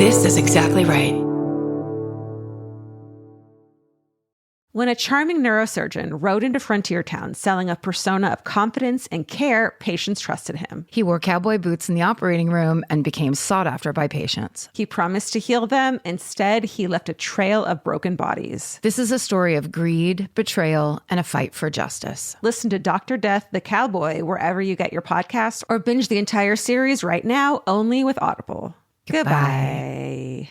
This is exactly right. When a charming neurosurgeon rode into Frontier Town selling a persona of confidence and care, patients trusted him. He wore cowboy boots in the operating room and became sought after by patients. He promised to heal them. Instead, he left a trail of broken bodies. This is a story of greed, betrayal, and a fight for justice. Listen to Dr. Death, the Cowboy, wherever you get your podcasts, or binge the entire series right now, only with Audible. Goodbye.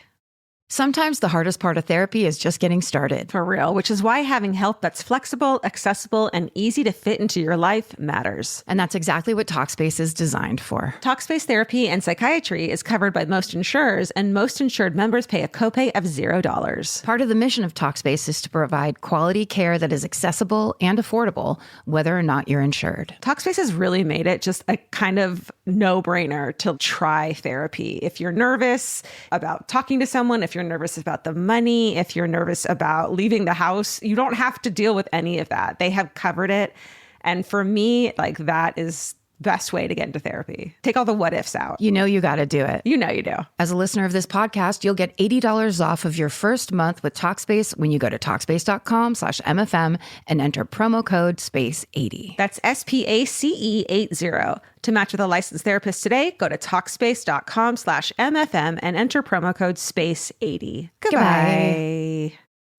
Sometimes the hardest part of therapy is just getting started. For real, which is why having help that's flexible, accessible, and easy to fit into your life matters. And that's exactly what Talkspace is designed for. Talkspace therapy and psychiatry is covered by most insurers, and most insured members pay a copay of $0. Part of the mission of Talkspace is to provide quality care that is accessible and affordable, whether or not you're insured. Talkspace has really made it just a kind of no-brainer to try therapy. If you're nervous about talking to someone, if you're nervous about the money, if you're nervous about leaving the house, you don't have to deal with any of that. They have covered it. And for me, like, that is best way to get into therapy. Take all the what ifs out. You know you got to do it. You know you do. As a listener of this podcast, you'll get $80 off of your first month with Talkspace when you go to Talkspace.com/MFM and enter promo code SPACE80. That's SPACE80. To match with a licensed therapist today, go to Talkspace.com/MFM and enter promo code SPACE80. Goodbye.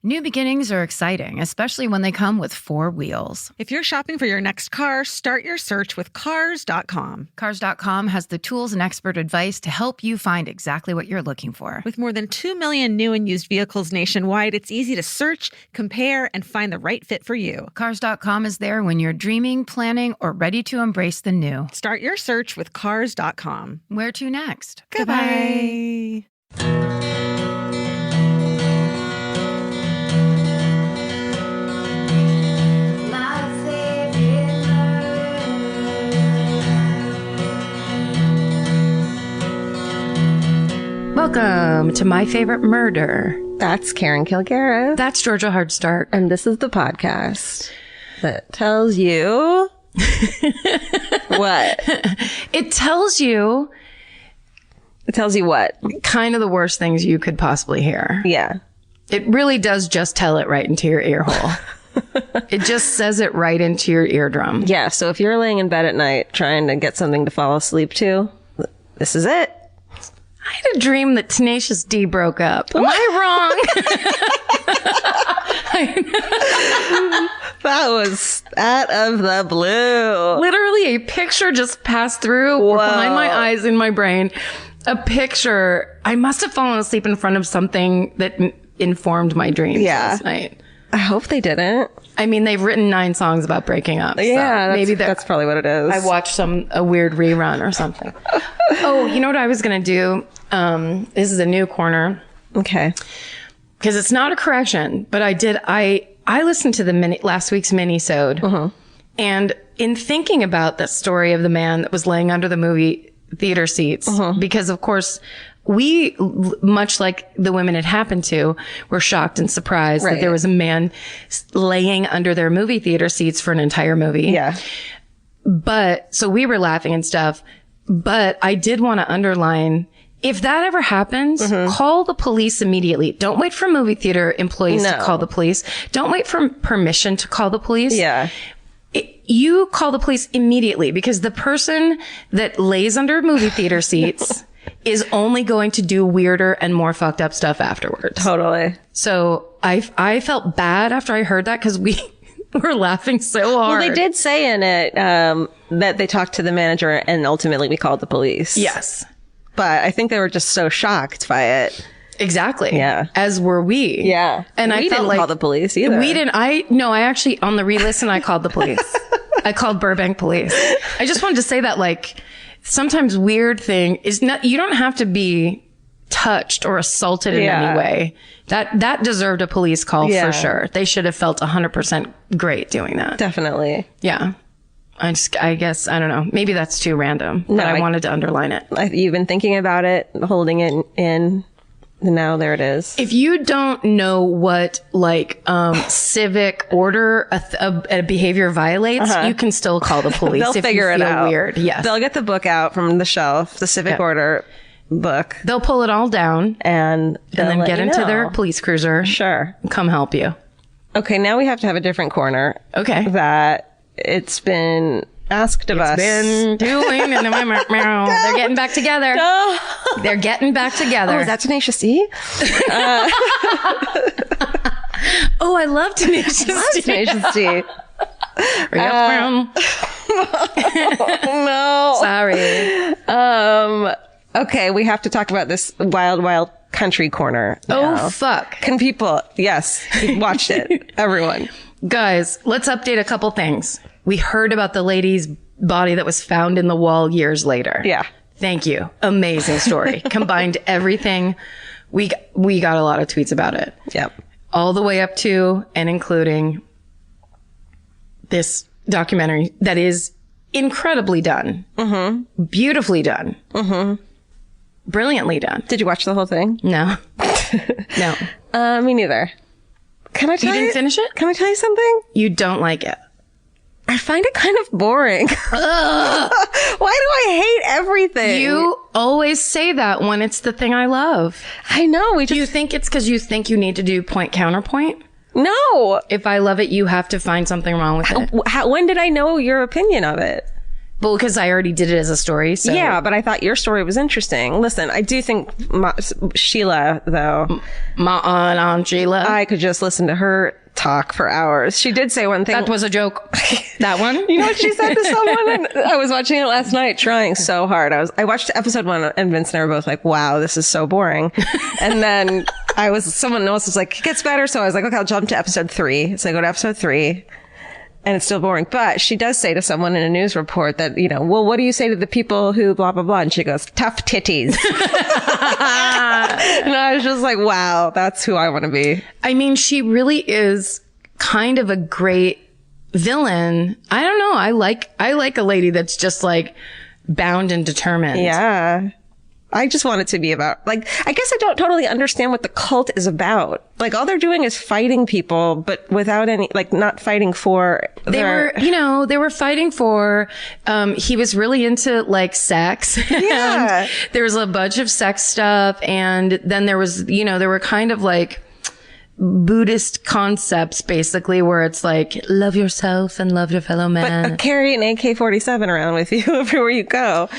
New beginnings are exciting, especially when they come with 4 wheels. If you're shopping for your next car, start your search with Cars.com. Cars.com has the tools and expert advice to help you find exactly what you're looking for. With more than 2 million new and used vehicles nationwide, it's easy to search, compare, and find the right fit for you. Cars.com is there when you're dreaming, planning, or ready to embrace the new. Start your search with Cars.com. Where to next? Goodbye. Welcome to My Favorite Murder. That's Karen Kilgariff. That's Georgia Hardstark. And this is the podcast that tells you... What? It tells you... It tells you what? Kind of the worst things you could possibly hear. Yeah. It really does just tell it right into your ear hole. It just says it right into your eardrum. Yeah, so if you're laying in bed at night trying to get something to fall asleep to, this is it. I had a dream that Tenacious D broke up. Am I wrong? That was out of the blue. Literally, a picture just passed through behind my eyes in my brain. A picture. I must have fallen asleep in front of something that informed my dreams last night. I hope they didn't. I mean, they've written 9 songs about breaking up. Yeah, so maybe that's probably what it is. I watched a weird rerun or something. Oh, you know what I was going to do? This is a new corner. Okay. Because it's not a correction, but I listened to the last week's mini-sode. And in thinking about that story of the man that was laying under the movie theater seats, because of course we, much like the women it happened to, were shocked and surprised that there was a man laying under their movie theater seats for an entire movie. Yeah. But, so we were laughing and stuff, but I did want to underline, if that ever happens, call the police immediately. Don't wait for movie theater employees to call the police. Don't wait for permission to call the police. Yeah. You call the police immediately, because the person that lays under movie theater seats is only going to do weirder and more fucked up stuff afterwards. Totally. So I felt bad after I heard that, because we were laughing so hard. Well, they did say in it that they talked to the manager and ultimately we called the police. Yes. But I think they were just so shocked by it. Exactly. Yeah. As were we. Yeah. And we didn't call the police either. We didn't. I actually, on the re-listen, I called the police. I called Burbank police. I just wanted to say that, like, sometimes weird thing is not, you don't have to be touched or assaulted in any way. That deserved a police call for sure. They should have felt 100% great doing that. Definitely. Yeah. I guess, I don't know. Maybe that's too random, but I wanted to underline it. You've been thinking about it, holding it in. Now there it is. If you don't know what, like, civic order a behavior violates, you can still call the police. They'll figure it out. Weird. Yes. They'll get the book out from the shelf, the Civic Order. book. They'll pull it all down And then get into their police cruiser. Sure. And come help you. Okay, now we have to have a different corner. Okay. That it's been asked of us. Been doing and they're getting back together. They're getting back together. Oh, is that Tenacious D? Oh, I love Tenacious D. Tenacious D. Brown. No. Sorry. Okay, we have to talk about this wild, wild country corner now. Oh, fuck. Can people... Yes, watch it. Everyone. Guys, let's update a couple things. We heard about the lady's body that was found in the wall years later. Yeah. Thank you. Amazing story. Combined everything. We got a lot of tweets about it. Yep. All the way up to and including this documentary that is incredibly done. Mm-hmm. Beautifully done. Mm-hmm. Brilliantly done. Did you watch the whole thing? No. No. Me neither. Can I tell you? You didn't finish it? Can I tell you something? You don't like it. I find it kind of boring. Why do I hate everything? You always say that when it's the thing I love. I know. Do you think it's because you think you need to do point counterpoint? No. If I love it, you have to find something wrong with it. When did I know your opinion of it? Well, because I already did it as a story. So. Yeah, but I thought your story was interesting. Listen, I do think Sheila, though. My Aunt Sheila. I could just listen to her talk for hours. She did say one thing. That was a joke. That one? You know what she said to someone? And I was watching it last night, trying so hard. I watched episode 1, and Vince and I were both like, wow, this is so boring. And then someone else was like, it gets better. So I was like, okay, I'll jump to episode 3. So I go to episode 3. And it's still boring. But she does say to someone in a news report that, well, what do you say to the people who blah, blah, blah? And she goes, tough titties. And I was just like, wow, that's who I want to be. I mean, she really is kind of a great villain. I don't know. I like a lady that's just like bound and determined. Yeah. I just want it to be about, I guess I don't totally understand what the cult is about. All they're doing is fighting people, but without any, not fighting for they were fighting for, he was really into, sex. Yeah. And there was a bunch of sex stuff. And then there was, there were kind of Buddhist concepts, basically, where it's love yourself and love your fellow man. But carry an AK-47 around with you everywhere you go.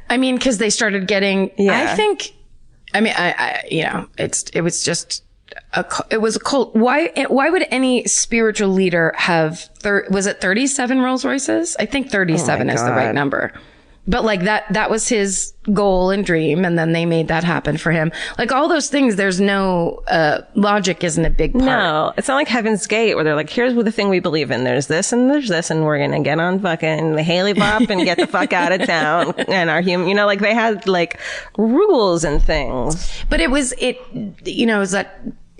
I mean, because they started getting. Yeah. It was just it was a cult. Why would any spiritual leader have? Was it 37 Rolls Royces? I think 37 is the right number. But that was his goal and dream, and then they made that happen for him. All those things, there's no logic isn't a big part. No, it's not like Heaven's Gate where they're like, here's the thing we believe in. There's this and there's this, and we're gonna get on fucking the Haley Bop and get the fuck out of town. And our human, they had rules and things. But it was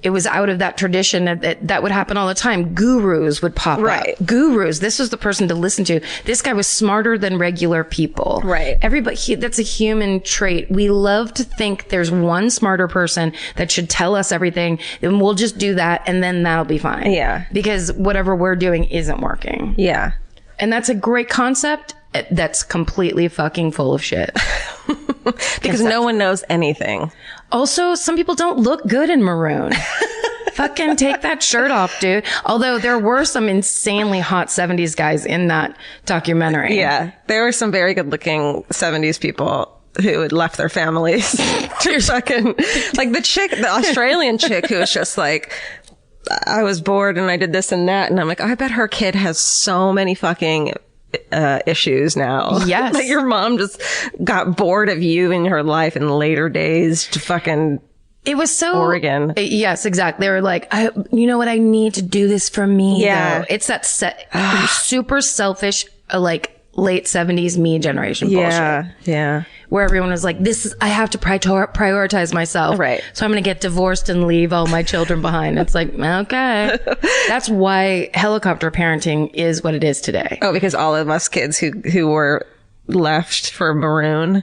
it was out of that tradition that would happen all the time. Gurus would pop up. Gurus. This was the person to listen to. This guy was smarter than regular people. Right. Everybody, that's a human trait. We love to think there's one smarter person that should tell us everything, and we'll just do that, and then that'll be fine. Yeah. Because whatever we're doing isn't working. Yeah. And that's a great concept that's completely fucking full of shit. Because no one knows anything. Also, some people don't look good in maroon. Fucking take that shirt off, dude. Although there were some insanely hot 70s guys in that documentary. Yeah. There were some very good looking 70s people who had left their families to fucking, the Australian chick who was just I was bored and I did this and that. And I'm like, I bet her kid has so many fucking issues now. Yes. Your mom just got bored of you in her life in later days to fucking it was so Oregon. Yes, exactly. They were like, you know what? I need to do this for me. Yeah. Though. It's that super selfish, late 70s me generation bullshit. Yeah. Where everyone was like, I have to prioritize myself. Right. So I'm going to get divorced and leave all my children behind. It's okay. That's why helicopter parenting is what it is today. Oh, because all of us kids who were left for maroon.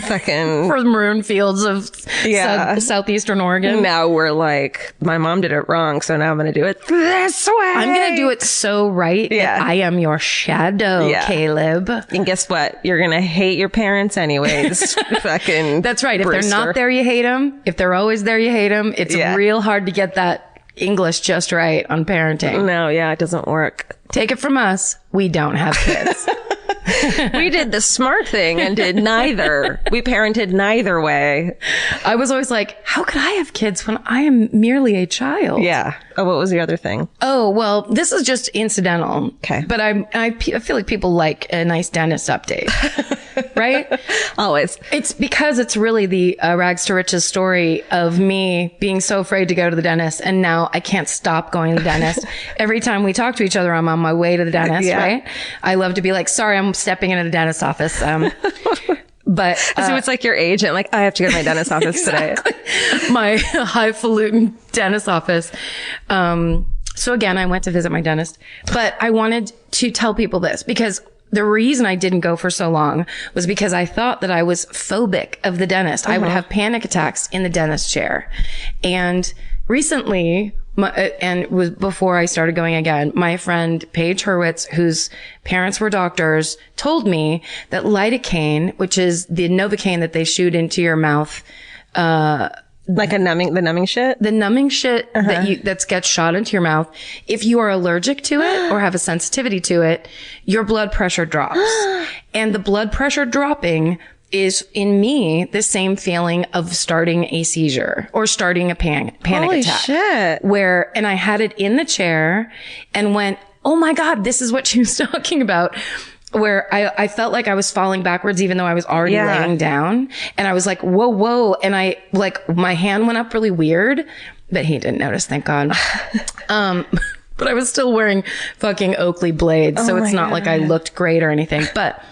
Fucking For the maroon fields of southeastern Oregon. now we're like, my mom did it wrong, so now I'm going to do it this way. I'm going to do it so right that I am your shadow, Caleb. And guess what? You're going to hate your parents anyways. Fucking That's right. If Brewster. they're not there, you hate them. If they're always there, you hate them. It's real hard to get that English just right on parenting. No, it doesn't work. Take it from us. We don't have kids. We did the smart thing and did neither. We parented neither way. I was always like, how could I have kids when I am merely a child? Yeah. Oh, what was the other thing? Oh, well, this is just incidental. Okay. But I feel like people like a nice dentist update, right? Always. It's because it's really the rags to riches story of me being so afraid to go to the dentist. And now I can't stop going to the dentist. Every time we talk to each other, I'm on my way to the dentist, right? I love to be like, sorry, I'm stepping into the dentist's office. But So it's like your agent, like, I have to go to my dentist's office today. my highfalutin dentist office. So again, I went to visit my dentist, but I wanted to tell people this because the reason I didn't go for so long was because I thought that I was phobic of the dentist. I would have panic attacks in the dentist chair. And recently, and was before I started going again, my friend Paige Hurwitz, whose parents were doctors, told me that lidocaine, which is the Novocaine that they shoot into your mouth, Like the numbing shit? the numbing shit that gets shot into your mouth, if you are allergic to it or have a sensitivity to it, your blood pressure drops. And the blood pressure dropping is, in me, the same feeling of starting a seizure or starting a panic Holy attack. shit. And I had it in the chair and went, oh my God, this is what she was talking about. Where I felt like I was falling backwards, even though I was already laying down. And I was like, whoa. And my hand went up really weird, but he didn't notice, thank God. But I was still wearing fucking Oakley blades. So it's not like I looked great or anything. But,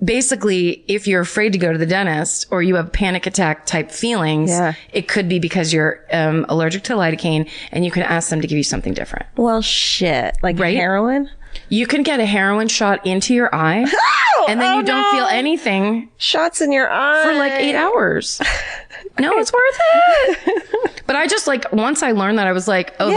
basically, if you're afraid to go to the dentist or you have panic attack type feelings, it could be because you're allergic to lidocaine, and you can ask them to give you something different. Well, shit. Like heroin? You can get a heroin shot into your eye, and then you don't feel anything Shots in your eye. for like 8 hours. No, it's worth it. But I just once I learned that, I was like, oh,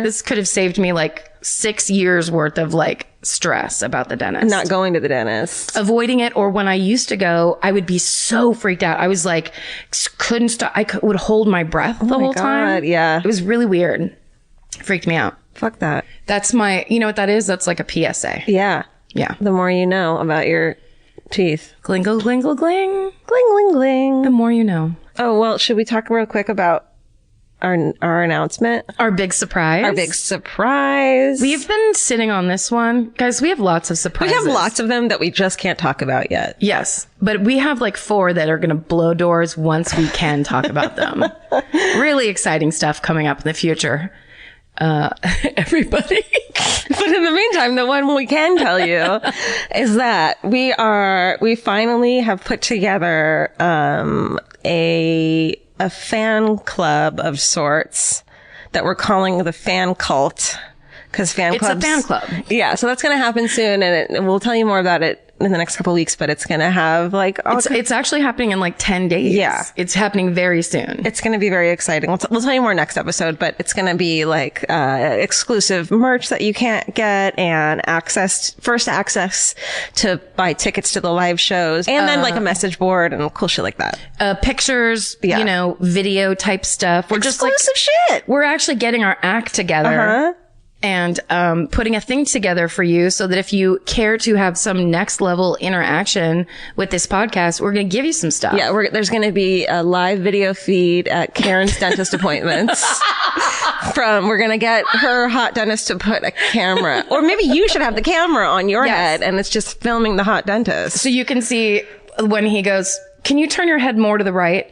this could have saved me like 6 years worth of stress about the dentist. Not going to the dentist. Avoiding it. Or when I used to go, I would be so freaked out. I was like, couldn't stop. Would hold my breath the whole time. Yeah. It was really weird. Freaked me out. Fuck that. That's you know what that is? That's like a PSA. Yeah. Yeah. The more you know about your teeth. Glingle, glingle, gling. Gling, gling, gling. The more you know. Oh, well, should we talk real quick about our announcement? Our big surprise. Our big surprise. We've been sitting on this one. Guys, we have lots of surprises. We have lots of them that we just can't talk about yet. Yes. But we have 4 that are going to blow doors once we can talk about them. Really exciting stuff coming up in the future. Everybody. But in the meantime, the one we can tell you is that we finally have put together, a fan club of sorts that we're calling the Fan Cult. Because It's a fan club. Yeah. So that's going to happen soon. And we'll tell you more about it in the next couple of weeks, but it's going to have it's actually happening in 10 days. Yeah. It's happening very soon. It's going to be very exciting. We'll tell you more next episode, but it's going to be exclusive merch that you can't get and first access to buy tickets to the live shows and then a message board and cool shit like that. Pictures, video type stuff. We're just exclusive shit. We're actually getting our act together. And putting a thing together for you so that if you care to have some next level interaction with this podcast, we're going to give you some stuff. Yeah, there's going to be a live video feed at Karen's dentist appointments. We're going to get her hot dentist to put a camera, or maybe you should have the camera on your head and it's just filming the hot dentist. So you can see when he goes, can you turn your head more to the right?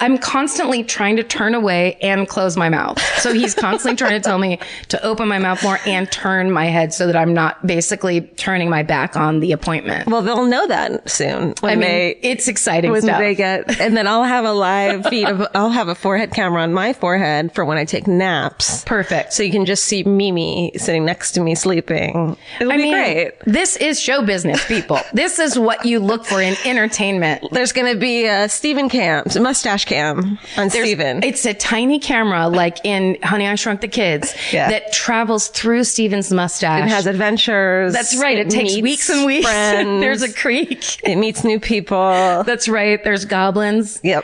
I'm constantly trying to turn away and close my mouth. So he's constantly trying to tell me to open my mouth more and turn my head so that I'm not basically turning my back on the appointment. Well, they'll know that soon. It's exciting when stuff. and then I'll have a live feed I'll have a forehead camera on my forehead for when I take naps. Perfect. So you can just see Mimi sitting next to me sleeping. It'll be great. This is show business, people. This is what you look for in entertainment. There's going to be a Steven cam, a mustache cam on Steven. It's a tiny camera like in Honey, I Shrunk the Kids that travels through Steven's mustache. It has adventures. That's right. It takes weeks and weeks. There's a creek. It meets new people. That's right. There's goblins. Yep.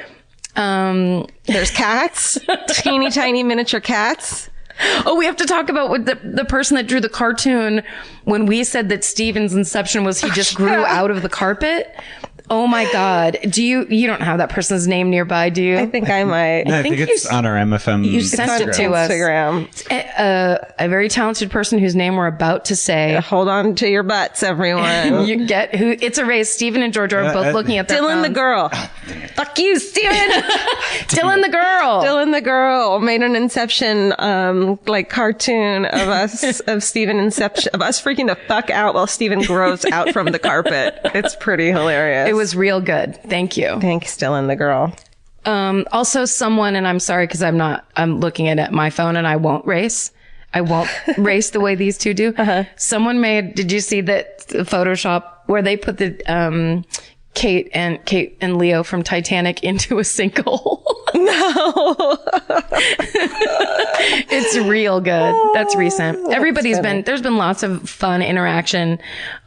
There's cats. Teeny tiny miniature cats. Oh, we have to talk about what the person that drew the cartoon when we said that Steven's inception was he just grew out of the carpet. Oh my God. You don't have that person's name nearby, do you? I think I might. No, I think it's on our MFM. You sent it to us. Instagram. A very talented person whose name we're about to say. Hold on to your butts, everyone. You get who it's a race. Steven and George are both looking at their Dylan the phones. girl. Fuck you, Steven. Dylan the girl. Dylan the girl made an Inception cartoon of us of Steven Inception of us freaking the fuck out while Steven grows out from the carpet. It's pretty hilarious. It was real good. Thank you. Thanks, Dylan the girl. Also someone, and I'm sorry because I'm looking at my phone and I won't race. I won't race the way these two do. Someone did you see that Photoshop where they put the, Kate and Leo from Titanic into a sinkhole? No. It's real good. That's recent. There's been lots of fun interaction,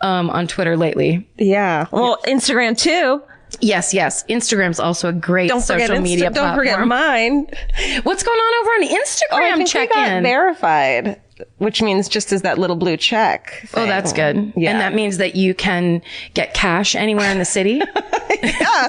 on Twitter lately. Yeah. Well, Instagram too. Yes. Instagram's also a great social media platform. Don't forget mine. What's going on over on Instagram? I think we got verified, which means just as that little blue check thing. Oh, that's good. Yeah. And that means that you can get cash anywhere in the city? Yeah.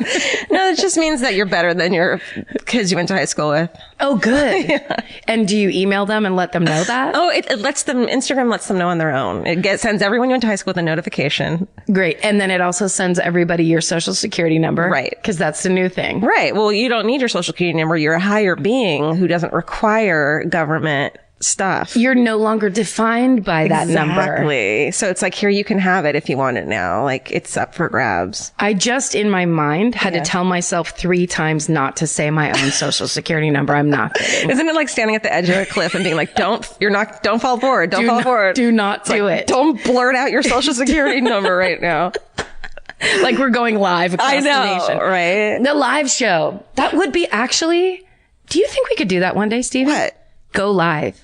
No, it just means that you're better than your kids you went to high school with. Oh, good. Yeah. And do you email them and let them know that? Oh, it lets them, Instagram lets them know on their own. Sends everyone you went to high school with a notification. Great. And then it also sends everybody your social security number. Right. Because that's the new thing. Right. Well, you don't need your social security number. You're a higher being who doesn't require government stuff. You're no longer defined by that number. Exactly. So it's like, here, you can have it if you want it now. Like, it's up for grabs. I just, in my mind, had to tell myself 3 times not to say my own social security number. I'm not kidding. Isn't it like standing at the edge of a cliff and being like, don't fall forward. Don't fall forward. Do not do it. Don't blurt out your social security number right now. Like we're going live across the nation. Right? The live show. That would be actually, do you think we could do that one day, Steven? What? Go live.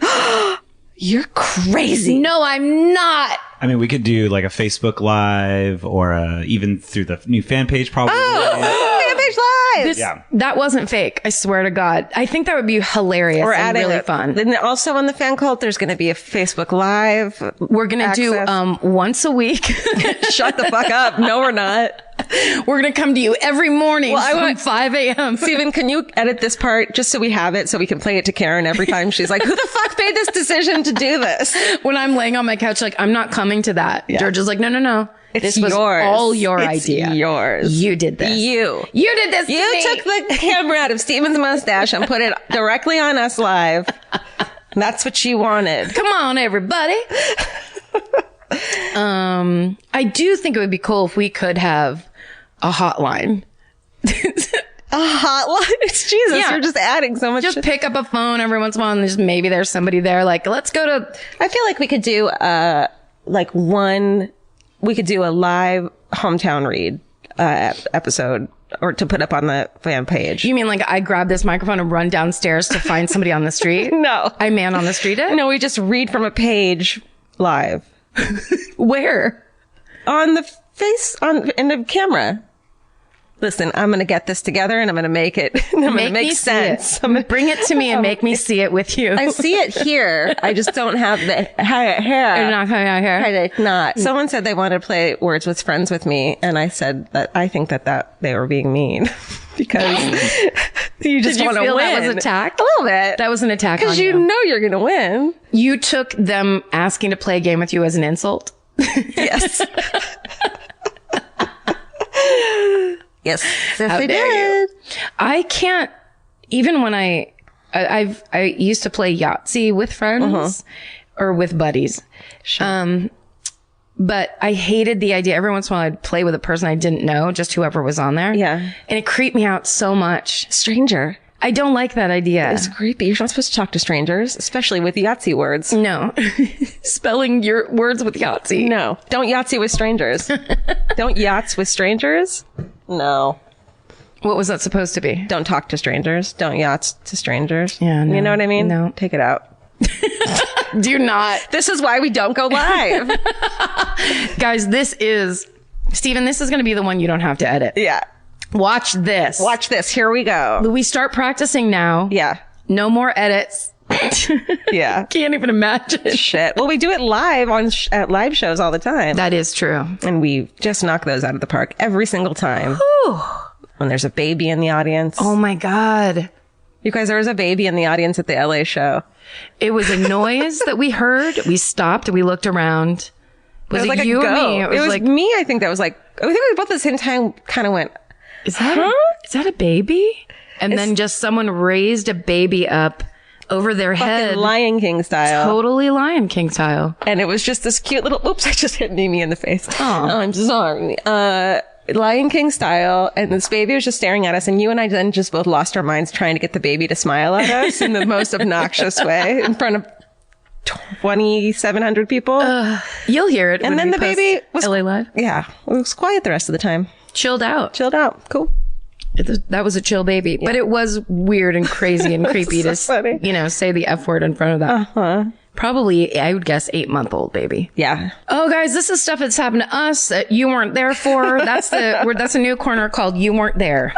You're crazy. No, I'm not. I mean, we could do like a Facebook Live or even through the new fan page probably. Fan page live. That wasn't fake. I swear to God. I think that would be hilarious and really fun. Then also on the fan cult, there's going to be a Facebook Live. We're going to do once a week. Shut the fuck up. No, we're not. We're going to come to you every morning from 5 a.m. Steven, can you edit this part just so we have it so we can play it to Karen every time she's like, who the fuck made this decision to do this? When I'm laying on my couch, like, I'm not coming to that. Yeah. George is like, no. This was yours. all your idea. Yours. You did this. You did this. You took the camera out of Steven's mustache and put it directly on us live. That's what you wanted. Come on, everybody. I do think it would be cool if we could have a hotline. A hotline? Jesus, you're just adding so much. Just pick up a phone every once in a while and just maybe there's somebody there. Like, let's go to. I feel like we could do we could do a live hometown read episode or to put up on the fan page. You mean like I grab this microphone and run downstairs to find somebody on the street? No. I man on the street it? No, we just read from a page live. Where? On the in the camera. Listen, I'm going to get this together and I'm going to make it. I'm going to make sense. Bring it to me and make me see it with you. I see it here. I just don't have the hair. You're not coming out here. I did not. Someone said they wanted to play Words with Friends with me, and I said that I think that they were being mean because you just want to win. That was attack? A little bit. That was an attack on you. Because you know you're going to win. You took them asking to play a game with you as an insult? Yes. Yes, How they dare did. I can't, even when I used to play Yahtzee with friends or with buddies. Sure. But I hated the idea. Every once in a while I'd play with a person I didn't know, just whoever was on there. Yeah. And it creeped me out so much. Stranger. I don't like that idea. It's creepy. You're not supposed to talk to strangers, especially with Yahtzee words. No. Spelling your words with Yahtzee. No. Don't Yahtzee with strangers. Don't Yachts with strangers? No. What was that supposed to be? Don't talk to strangers. Don't yachts to strangers. Yeah, no. You know what I mean? No. Take it out. Do not. This is why we don't go live. Guys, Steven, this is going to be the one you don't have to edit. Yeah. Watch this. Watch this. Here we go. We start practicing now. Yeah. No more edits. Yeah. Can't even imagine. Shit. Well, we do it live on at live shows all the time. That is true. And we just knock those out of the park every single time. Whew. When there's a baby in the audience. Oh my God. You guys, there was a baby in the audience at the LA show. It was a noise that we heard. We stopped. We looked around. Was it like you a or me? It was like, me, I think that was like, I think we both at the same time kind of went, is that a baby? And then just someone raised a baby up over their head. Lion King style. Totally Lion King style. And it was just this cute little, oops, I just hit Mimi in the face. Oh. I'm sorry. Lion King style. And this baby was just staring at us. And you and I then just both lost our minds trying to get the baby to smile at us in the most obnoxious way in front of 2,700 people. You'll hear it. And when then we the post baby was, LA Live. yeah, it was quiet the rest of the time. Chilled out. Chilled out. Cool. That was a chill baby. But it was weird and crazy and creepy so to, funny. say the F word in front of that. Probably, I would guess, 8-month-old baby. Yeah. Oh, guys, this is stuff that's happened to us that you weren't there for. That's a new corner called You Weren't There.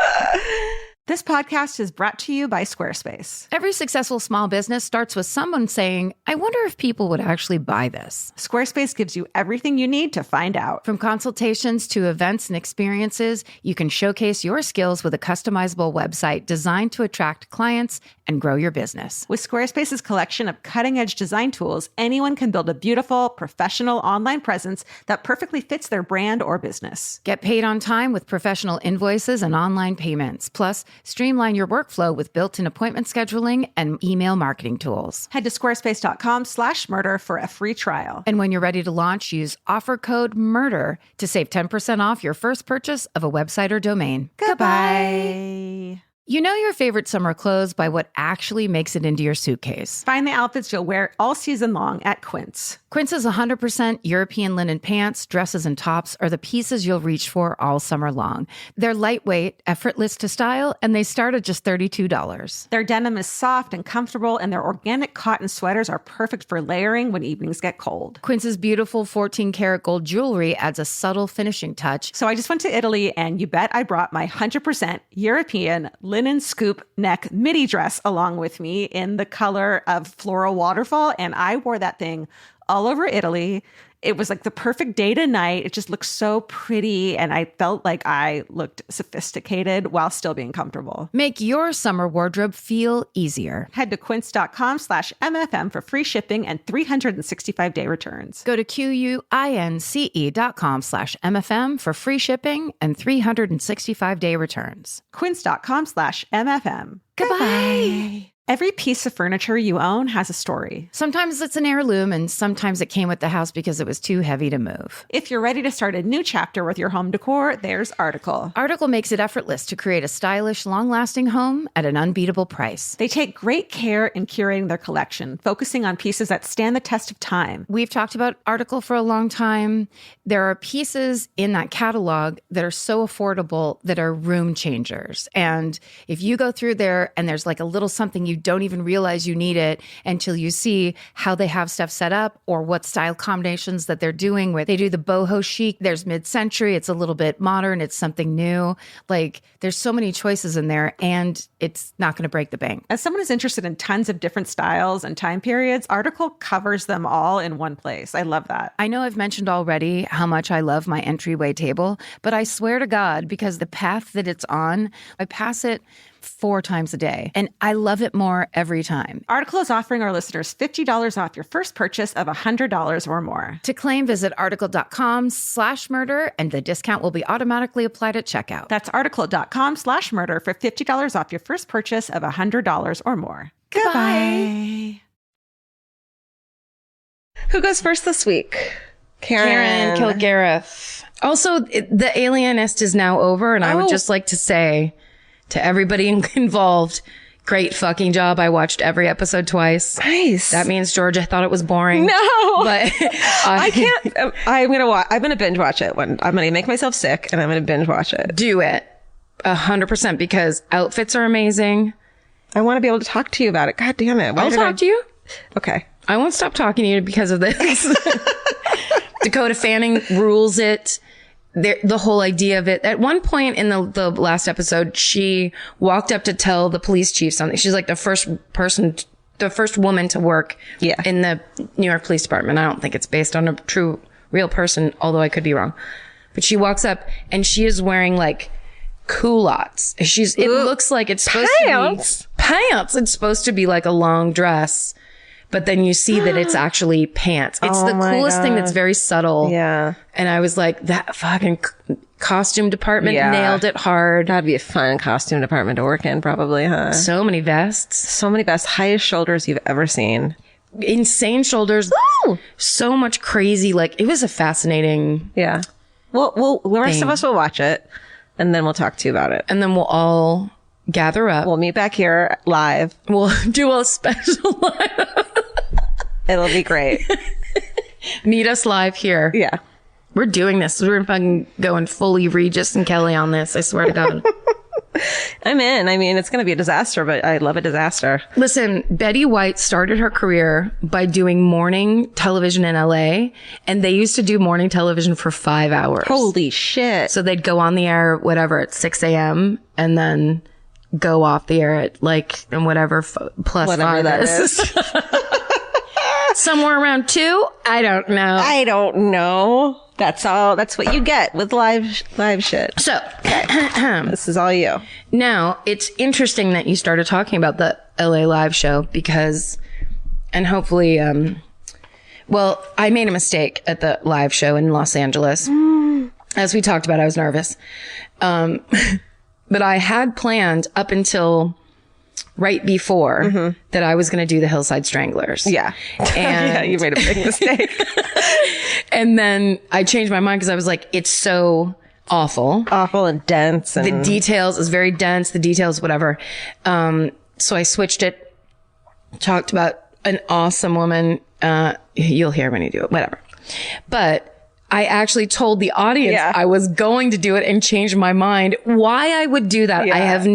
This podcast is brought to you by Squarespace. Every successful small business starts with someone saying, I wonder if people would actually buy this. Squarespace gives you everything you need to find out. From consultations to events and experiences, you can showcase your skills with a customizable website designed to attract clients and grow your business. With Squarespace's collection of cutting-edge design tools, anyone can build a beautiful, professional online presence that perfectly fits their brand or business. Get paid on time with professional invoices and online payments. Plus, streamline your workflow with built-in appointment scheduling and email marketing tools. Head to squarespace.com/murder for a free trial. And when you're ready to launch, use offer code MURDER to save 10% off your first purchase of a website or domain. Goodbye. You know your favorite summer clothes by what actually makes it into your suitcase. Find the outfits you'll wear all season long at Quince. Quince's 100% European linen pants, dresses, and tops are the pieces you'll reach for all summer long. They're lightweight, effortless to style, and they start at just $32. Their denim is soft and comfortable, and their organic cotton sweaters are perfect for layering when evenings get cold. Quince's beautiful 14-karat gold jewelry adds a subtle finishing touch. So I just went to Italy, and you bet I brought my 100% European linen scoop neck midi dress along with me in the color of floral waterfall, and I wore that thing all over Italy. It was like the perfect day to night. It just looked so pretty, and I felt like I looked sophisticated while still being comfortable. Make your summer wardrobe feel easier. Head to quince.com/MFM for free shipping and 365-day returns. Go to QUINCE.com/MFM for free shipping and 365-day returns. Quince.com/MFM. Goodbye. Every piece of furniture you own has a story. Sometimes it's an heirloom, and sometimes it came with the house because it was too heavy to move. If you're ready to start a new chapter with your home decor, there's Article. Article makes it effortless to create a stylish, long-lasting home at an unbeatable price. They take great care in curating their collection, focusing on pieces that stand the test of time. We've talked about Article for a long time. There are pieces in that catalog that are so affordable that are room changers. And if you go through there and there's like a little something you don't even realize you need it until you see how they have stuff set up or what style combinations that they're doing, where they do the boho chic, there's mid-century, it's a little bit modern, it's something new. Like there's so many choices in there, and it's not going to break the bank. As someone who's interested in tons of different styles and time periods, Article covers them all in one place. I love that. I know I've mentioned already how much I love my entryway table, but I swear to God, because the path that it's on, I pass it 4 times a day. And I love it more every time. Article is offering our listeners $50 off your first purchase of $100 or more. To claim, visit article.com/murder, and the discount will be automatically applied at checkout. That's article.com/murder for $50 off your first purchase of $100 or more. Goodbye. Who goes first this week? Karen Kilgareth. Also, the Alienist is now over, and I would just like to say to everybody involved, great fucking job. I watched every episode twice. Nice. That means Georgia thought it was boring. No, but I can't. I'm gonna binge watch it. I'm gonna make myself sick, and I'm gonna binge watch it. Do it 100% because outfits are amazing. I want to be able to talk to you about it. God damn it! I'll talk to you. Okay. I won't stop talking to you because of this. Dakota Fanning rules it. The whole idea of it. At one point in the last episode, she walked up to tell the police chief something. She's like the first woman to work in the New York Police Department. I don't think it's based on a true, real person, although I could be wrong. But she walks up and she is wearing like culottes. It looks like it's supposed to be pants. It's supposed to be like a long dress. But then you see that it's actually pants. It's the coolest thing that's very subtle. Yeah. And I was like, that fucking costume department nailed it hard. That'd be a fun costume department to work in, probably, huh? So many vests. So many vests. Highest shoulders you've ever seen. Insane shoulders. Woo! So much crazy. Like, it was a fascinating. Yeah. Well, the rest of us will watch it, and then we'll talk to you about it. And then we'll all gather up. We'll meet back here live. We'll do a special live. It'll be great. Meet us live here. Yeah. We're doing this. We're fucking going fully Regis and Kelly on this. I swear to God. I'm in. I mean, it's going to be a disaster, but I love a disaster. Listen, Betty White started her career by doing morning television in LA, and they used to do morning television for 5 hours. Holy shit. So they'd go on the air, whatever, at 6 a.m. and then go off the air at like, and whatever plus whatever 5 that is. Somewhere around 2? I don't know. I don't know. That's all. That's what you get with live shit. So, this is all you. Now, it's interesting that you started talking about the LA live show because, and hopefully, well, I made a mistake at the live show in Los Angeles. As we talked about, I was nervous. But I had planned up until right before that I was going to do the Hillside Stranglers. Yeah. And yeah, you made a big mistake. And then I changed my mind because I was like, it's so awful. Awful and dense. And the details is very dense. The details, whatever. So I switched it, talked about an awesome woman. You'll hear when you do it, whatever. But I actually told the audience I was going to do it and changed my mind. Why I would do that, I have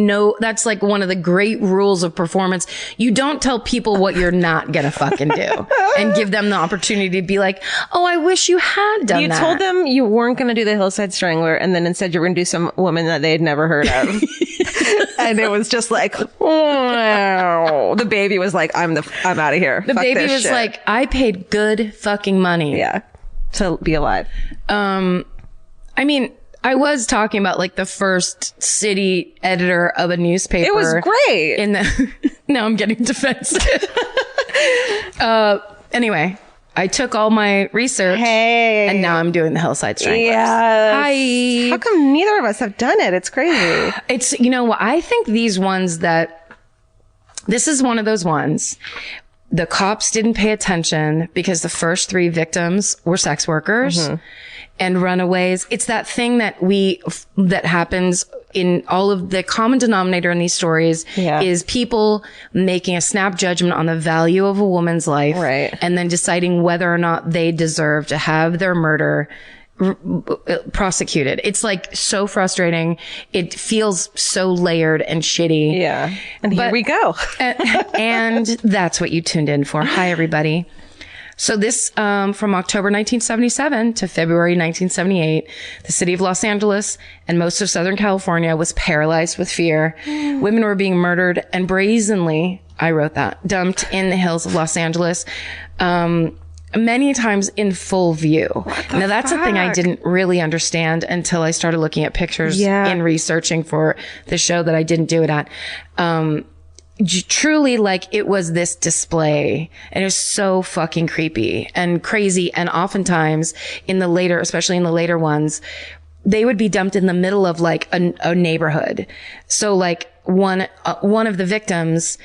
that's like one of the great rules of performance. You don't tell people what you're not gonna fucking do and give them the opportunity to be like, oh, I wish you had done that. You told them you weren't going to do the Hillside Strangler, and then instead you were going to do some woman that they'd never heard of. And it was just like, wow. The baby was like, I'm out of here. The baby was like, I paid good fucking money. Yeah. To be alive. I mean, I was talking about like the first city editor of a newspaper. It was great. Now I'm getting defensive. Anyway, I took all my research. Hey. And now I'm doing the Hillside Stranglers. Yes. Hi. How come neither of us have done it? It's crazy. It's, you know what? I think this is one of those ones. The cops didn't pay attention because the first 3 victims were sex workers and runaways. It's that thing that happens in all of the common denominator in these stories is people making a snap judgment on the value of a woman's life and then deciding whether or not they deserve to have their murder prosecuted. It's like so frustrating. It feels so layered and shitty. Yeah. And here we go. and that's what you tuned in for. Hi, everybody. So this, from October 1977 to February 1978, the city of Los Angeles and most of Southern California was paralyzed with fear. Women were being murdered and brazenly, I wrote that, dumped in the hills of Los Angeles. many times in full view. Now that's a thing I didn't really understand until I started looking at pictures in researching for the show that I didn't do it at. Truly, like, it was this display, and it was so fucking creepy and crazy. And oftentimes especially in the later ones, they would be dumped in the middle of like a neighborhood. So like one of the victims,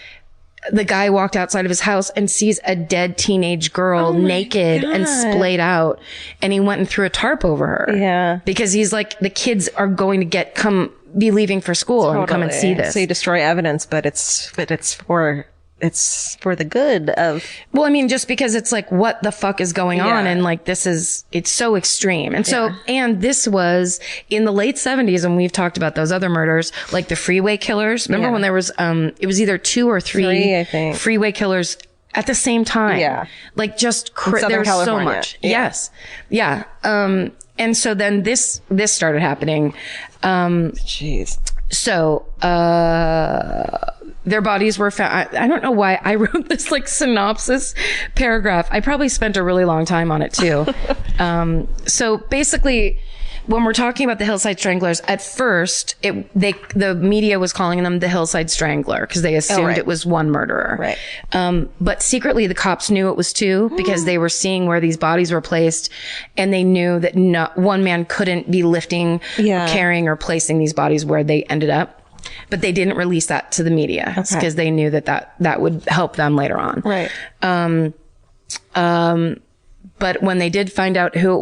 the guy walked outside of his house and sees a dead teenage girl naked and splayed out, and he went and threw a tarp over her. Yeah. Because he's like, the kids are going to be leaving for school and come and see this. So you destroy evidence, but it's for the good of. Well, I mean, just because it's like, what the fuck is going on? And like, it's so extreme. And so, and this was in the late 70s, and we've talked about those other murders, like the freeway killers. Remember when there was, it was either 2 or 3 I think. freeway killers at the same time. Yeah. Like just, there's so much. Yeah. Yes. Yeah. And so then this started happening. Jeez. So, their bodies were found. I don't know why I wrote this like synopsis paragraph. I probably spent a really long time on it too. So basically, when we're talking about the Hillside Stranglers, at first, the media was calling them the Hillside Strangler because they assumed it was one murderer. Right. But secretly, the cops knew it was 2 because they were seeing where these bodies were placed, and they knew that one man couldn't be lifting, or carrying, or placing these bodies where they ended up. But they didn't release that to the media because they knew that would help them later on. Right. But when they did find out who it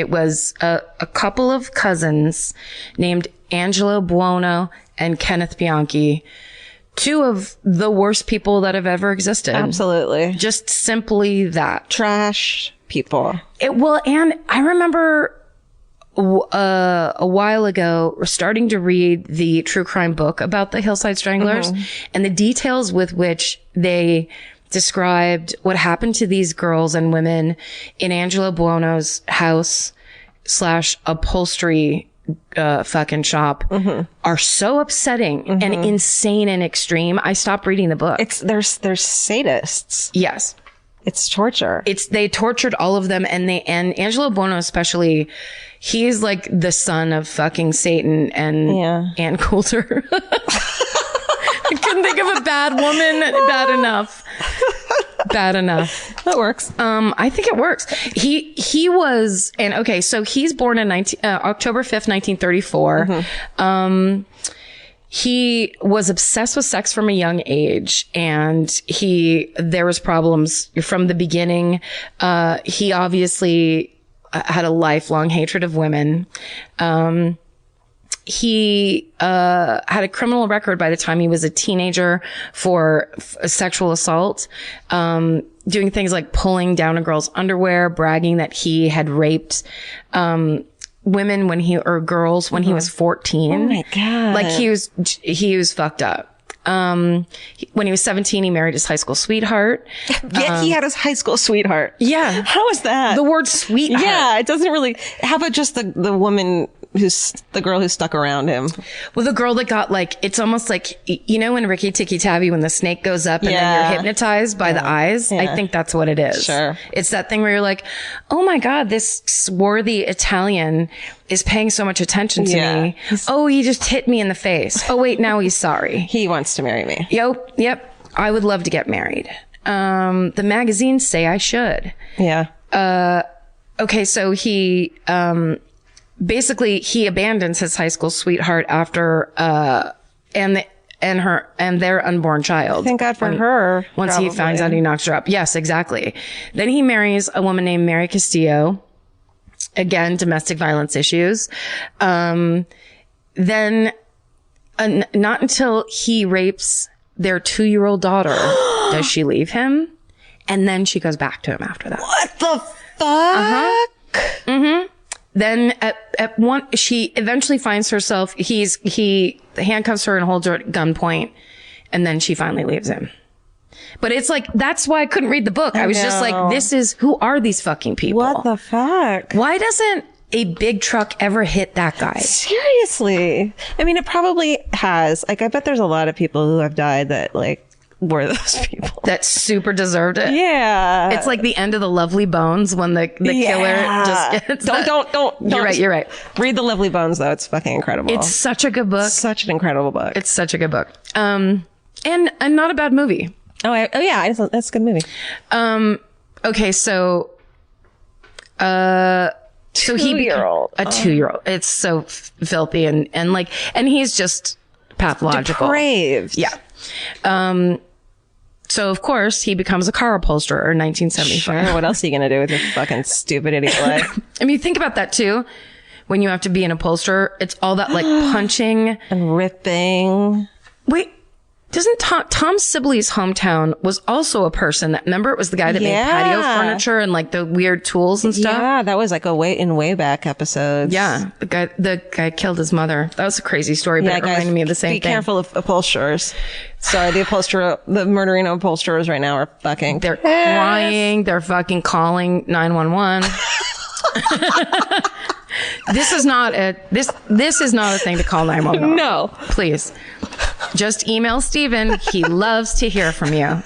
was a couple of cousins named Angelo Buono and Kenneth Bianchi, 2 of the worst people that have ever existed. Absolutely. Just simply that. Trash people. And I remember a while ago starting to read the true crime book about the Hillside Stranglers, and the details with which they described what happened to these girls and women in Angelo Buono's house / upholstery fucking shop are so upsetting and insane and extreme. I stopped reading the book. They're sadists. Yes. It's torture. They tortured all of them, and Angelo Buono especially, he's like the son of fucking Satan and Ann Coulter. I couldn't think of a bad woman. Bad enough. That works. I think it works. He was, so he's born in October 5th, 1934. He was obsessed with sex from a young age, and there was problems from the beginning. He obviously had a lifelong hatred of women. He had a criminal record by the time he was a teenager for sexual assault, doing things like pulling down a girl's underwear, bragging that he had raped women girls when he was 14. Oh my God. Like he was fucked up. When he was 17, he married his high school sweetheart. He had his high school sweetheart. Yeah. How is that? The word sweetheart. Yeah, it doesn't really. How about just the woman who's the girl who stuck around him? Well, the girl that got it's almost like, in Ricky Tikki Tavi when the snake goes up and then you're hypnotized by the eyes. I think that's what it is. Sure. It's that thing where you're like, oh my God, this swarthy Italian is paying so much attention to me. Oh, he just hit me in the face. Oh wait, now he's sorry. He wants to marry me. Yep. I would love to get married. The magazines say I should. Yeah. Okay. So he, basically he abandons his high school sweetheart after, and their unborn child. Thank God for her. Once he finds out he knocks her up. Yes, exactly. Then he marries a woman named Mary Castillo. Again, domestic violence issues. Then, not until he rapes their 2-year-old daughter does she leave him. And then she goes back to him after that. What the fuck? Then at one, she eventually finds herself, he handcuffs her and holds her at gunpoint, and then she finally leaves him. But it's like, that's why I couldn't read the book. I was just like, who are these fucking people? What the fuck? Why doesn't a big truck ever hit that guy? Seriously. I mean, it probably has. I bet there's a lot of people who have died that were those people that super deserved it. Yeah, It's like the end of The Lovely Bones when the killer just gets don't. You're right. Read The Lovely Bones though. It's fucking incredible. It's such a good book. Such an incredible book. It's such a good book. And not a bad movie. Yeah, that's a good movie. Okay, so he became a 2-year-old. It's so filthy and he's just pathological. Depraved. Yeah. So of course he becomes a car upholsterer in 1975. Sure, what else are you gonna do with your fucking stupid idiot life? I mean, think about that too. When you have to be an upholsterer, it's all that like punching and ripping. Wait, doesn't Tom Sibley's hometown was also a person that, remember, it was the guy that made patio furniture and like the weird tools and stuff? Yeah, that was like way back episodes. Yeah, the guy killed his mother. That was a crazy story, but it reminded me of the same thing. Be careful of upholsterers. Sorry, the murdering upholsterers right now are fucking. They're crying. They're fucking calling 911. This is not a thing to call 911. No. Please. Just email Steven. He loves to hear from you.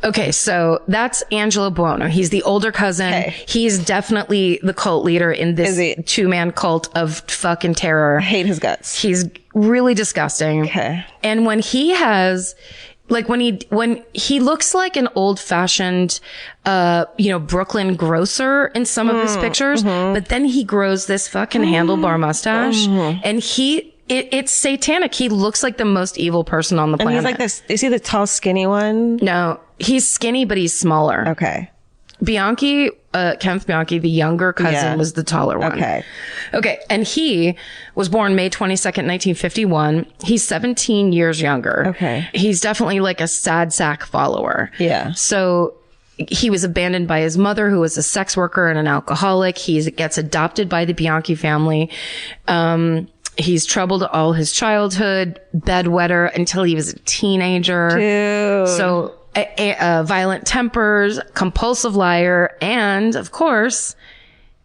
Okay, so that's Angelo Buono. He's the older cousin. Okay. He's definitely the cult leader in this 2-man cult of fucking terror. I hate his guts. He's really disgusting. Okay. And when he has, like when he looks like an old fashioned, Brooklyn grocer in some of his pictures, but then he grows this fucking handlebar mustache and it's satanic. He looks like the most evil person on the planet. And he's like this. Is he the tall, skinny one? No, he's skinny, but he's smaller. Okay. Bianchi, Kenneth Bianchi, the younger cousin, was the taller one. Okay. And he was born May 22nd, 1951. He's 17 years younger. Okay. He's definitely like a sad sack follower. Yeah. So he was abandoned by his mother, who was a sex worker and an alcoholic. He gets adopted by the Bianchi family. He's troubled all his childhood, bedwetter until he was a teenager. Dude. So violent tempers, compulsive liar, and of course,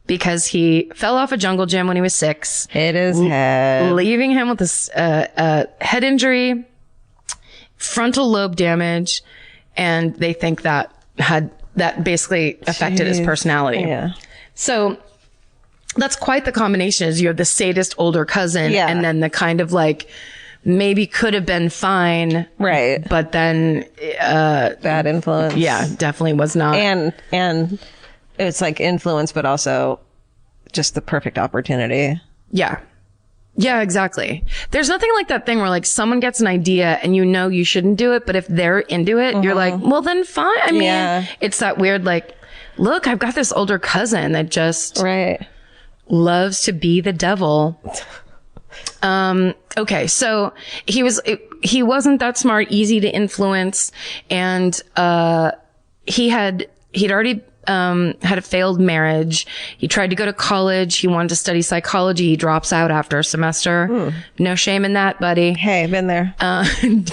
because he fell off a jungle gym when he was 6, hit his head, leaving him with a head injury, frontal lobe damage, and they think that basically affected his personality. Yeah. So that's quite the combination. Is you have the sadist older cousin, and then the kind of like maybe could have been fine, right? But then bad influence. Yeah, definitely was not. And it's like influence, but also just the perfect opportunity. Yeah, exactly. There's nothing like that thing where like someone gets an idea and you shouldn't do it, but if they're into it, you're like, well then fine. I mean, it's that weird like, look, I've got this older cousin that just loves to be the devil. Okay, so he wasn't that smart, easy to influence, and he'd already had a failed marriage. He tried to go to college. He wanted to study psychology. He drops out after a semester. No shame in that, buddy. Hey, been there. Been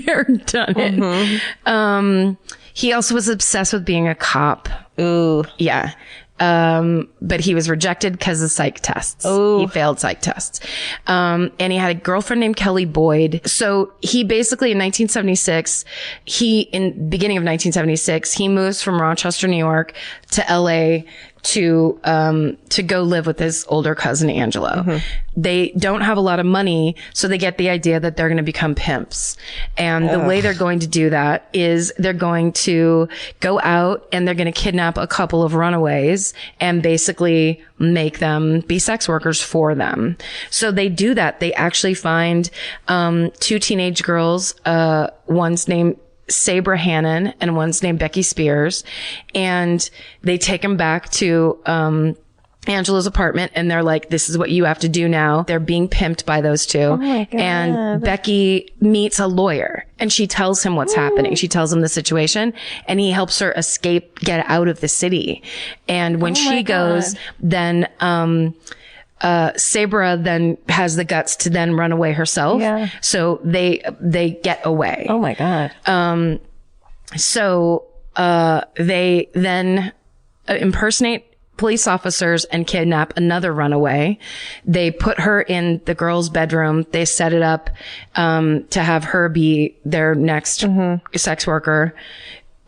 there, done it. He also was obsessed with being a cop. Ooh. Yeah. But he was rejected because of psych tests. Ooh. He failed psych tests. And he had a girlfriend named Kelly Boyd. So he basically in 1976, beginning of 1976, he moves from Rochester, New York to LA to go live with his older cousin, Angelo. They don't have a lot of money, so they get the idea that they're going to become pimps. And the way they're going to do that is they're going to go out and they're going to kidnap a couple of runaways and basically make them be sex workers for them. So they do that. They actually find 2 teenage girls, one's named Sabra Hannon and one's named Becky Spears, and they take him back to Angelo's apartment, and they're like, this is what you have to do now. They're being pimped by those 2. Oh my God. And Becky meets a lawyer and she tells him what's happening. She tells him the situation and he helps her get out of the city. And when she goes, then Sabra then has the guts to then run away herself. Yeah. So they get away. Oh my God. So they then impersonate police officers and kidnap another runaway. They put her in the girl's bedroom. They set it up to have her be their next sex worker.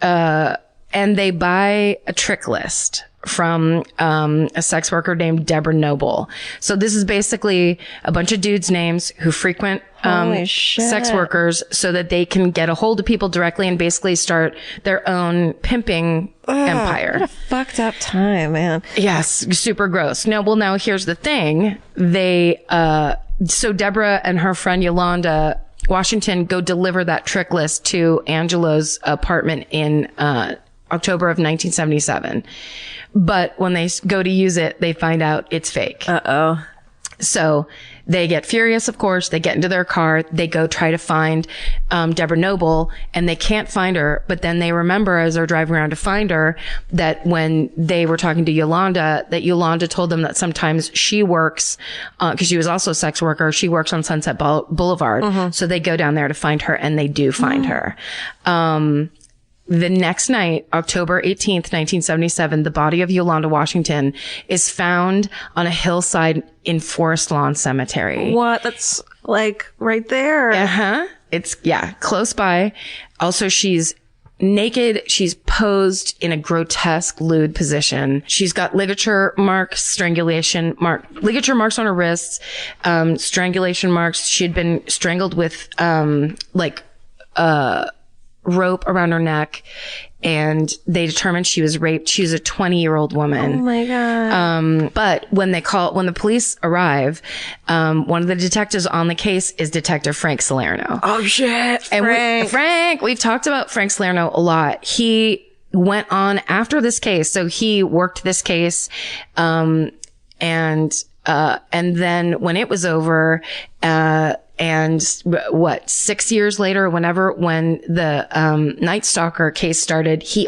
And they buy a trick list from a sex worker named Deborah Noble. So this is basically a bunch of dudes' names who frequent sex workers so that they can get a hold of people directly and basically start their own pimping empire. What a fucked up time, man. Yes, super gross. Now here's the thing. So Deborah and her friend Yolanda Washington go deliver that trick list to Angelo's apartment in October of 1977. But when they go to use it, they find out it's fake. Uh-oh. So they get furious, of course. They get into their car. They go try to find Deborah Noble, and they can't find her. But then they remember, as they're driving around to find her, that when they were talking to Yolanda, that Yolanda told them that sometimes she works, because she was also a sex worker, she works on Sunset Boulevard. So they go down there to find her, and they do find her. The next night, October 18th, 1977, the body of Yolanda Washington is found on a hillside in Forest Lawn Cemetery. What? That's like right there. Uh-huh. It's, close by. Also, she's naked. She's posed in a grotesque, lewd position. She's got ligature marks, ligature marks on her wrists, strangulation marks. She'd been strangled with, rope around her neck, and they determined she was raped. She was a 20-year-old woman. Oh my God. But when the police arrive, one of the detectives on the case is Detective Frank Salerno. Oh shit. And we've talked about Frank Salerno a lot. He went on after this case. So he worked this case, and then when it was over, and 6 years later, when the Night Stalker case started, he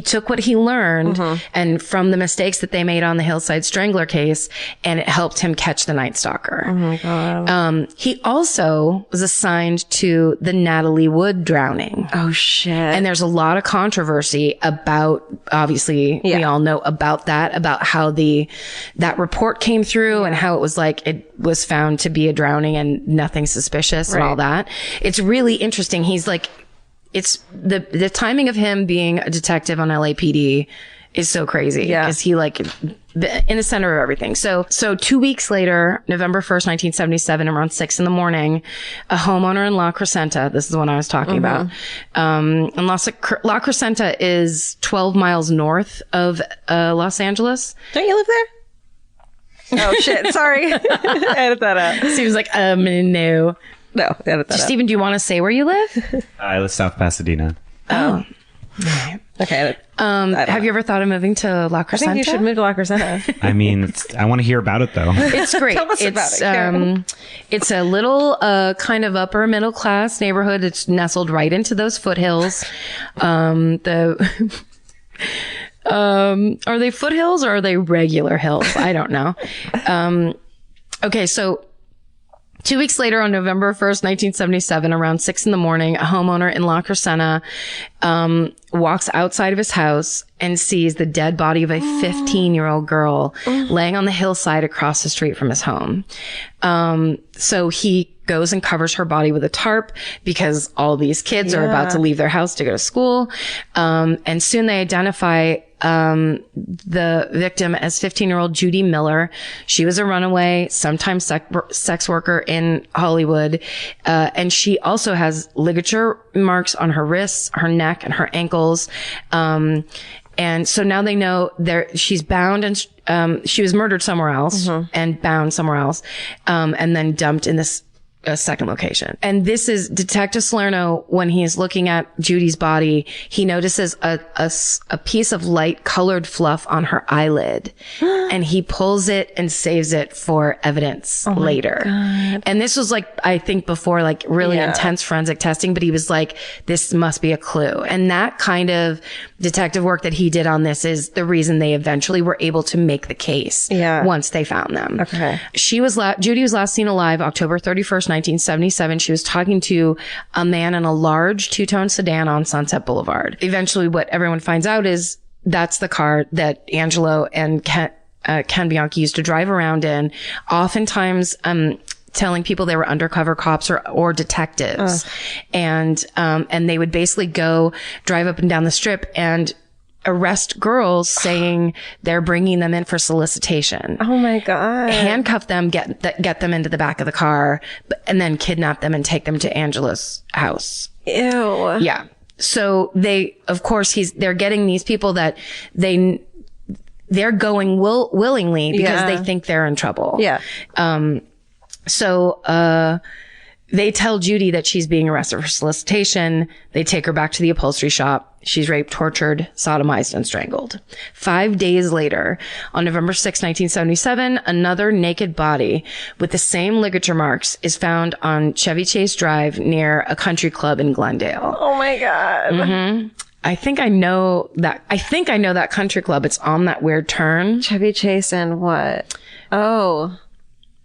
took what he learned and from the mistakes that they made on the Hillside Strangler case, and it helped him catch the Night Stalker. Oh my God. He also was assigned to the Natalie Wood drowning. Oh shit. And there's a lot of controversy about, obviously, we all know about that, about how that report came through and how it was found to be a drowning and nothing suspicious and all that. It's really interesting. He's it's the timing of him being a detective on LAPD is so crazy. Yeah. Because he in the center of everything. So 2 weeks later, November 1st, 1977, around 6 a.m, a homeowner in La Crescenta, this is the one I was talking about. And La Crescenta is 12 miles north of Los Angeles. Don't you live there? Oh shit! Sorry, edit that out. Seems like no. No, edit that out. Steven, do you want to say where you live? I live South Pasadena. Oh. Okay. Have you ever thought of moving to La Crescenta? I think you should move to La Crescenta. I mean, I want to hear about it though. It's great. Tell us about it. It's a little kind of upper middle class neighborhood. It's nestled right into those foothills. Are they foothills or are they regular hills? I don't know. Okay. So 2 weeks later, on November 1st, 1977, around 6 a.m, a homeowner in La Crescenta, walks outside of his house and sees the dead body of a 15-year-old girl laying on the hillside across the street from his home. So he goes and covers her body with a tarp because all these kids are about to leave their house to go to school. And soon they identify the victim as 15-year-old Judy Miller. She was a runaway, sometimes sex worker in Hollywood. And she also has ligature marks on her wrists, her neck, and her ankles. And so now they know she's bound and, she was murdered somewhere else and bound somewhere else. And then dumped in this a second location. And this is Detective Salerno. When he is looking at Judy's body, he notices a piece of light colored fluff on her eyelid and he pulls it and saves it for evidence later. God. And this was I think before really intense forensic testing, but he was this must be a clue. And that kind of detective work that he did on this is the reason they eventually were able to make the case once they found them. Okay. Judy was last seen alive October 31st, 1977. She was talking to a man in a large two-tone sedan on Sunset Boulevard. Eventually, what everyone finds out is that's the car that Angelo and Ken Bianchi used to drive around in, oftentimes telling people they were undercover cops or detectives. And they would basically go drive up and down the strip and arrest girls saying they're bringing them in for solicitation. Oh my God. Handcuff them, get them into the back of the car, and then kidnap them and take them to Angelo's house. Ew. Yeah. So they're getting these people that they're going willingly because they think they're in trouble. Yeah. So they tell Judy that she's being arrested for solicitation. They take her back to the upholstery shop. She's raped, tortured, sodomized, and strangled. 5 days later, on November 6, 1977, another naked body with the same ligature marks is found on Chevy Chase Drive near a country club in Glendale. Oh my God. Mm-hmm. I think I know that country club. It's on that weird turn. Chevy Chase and what? Oh,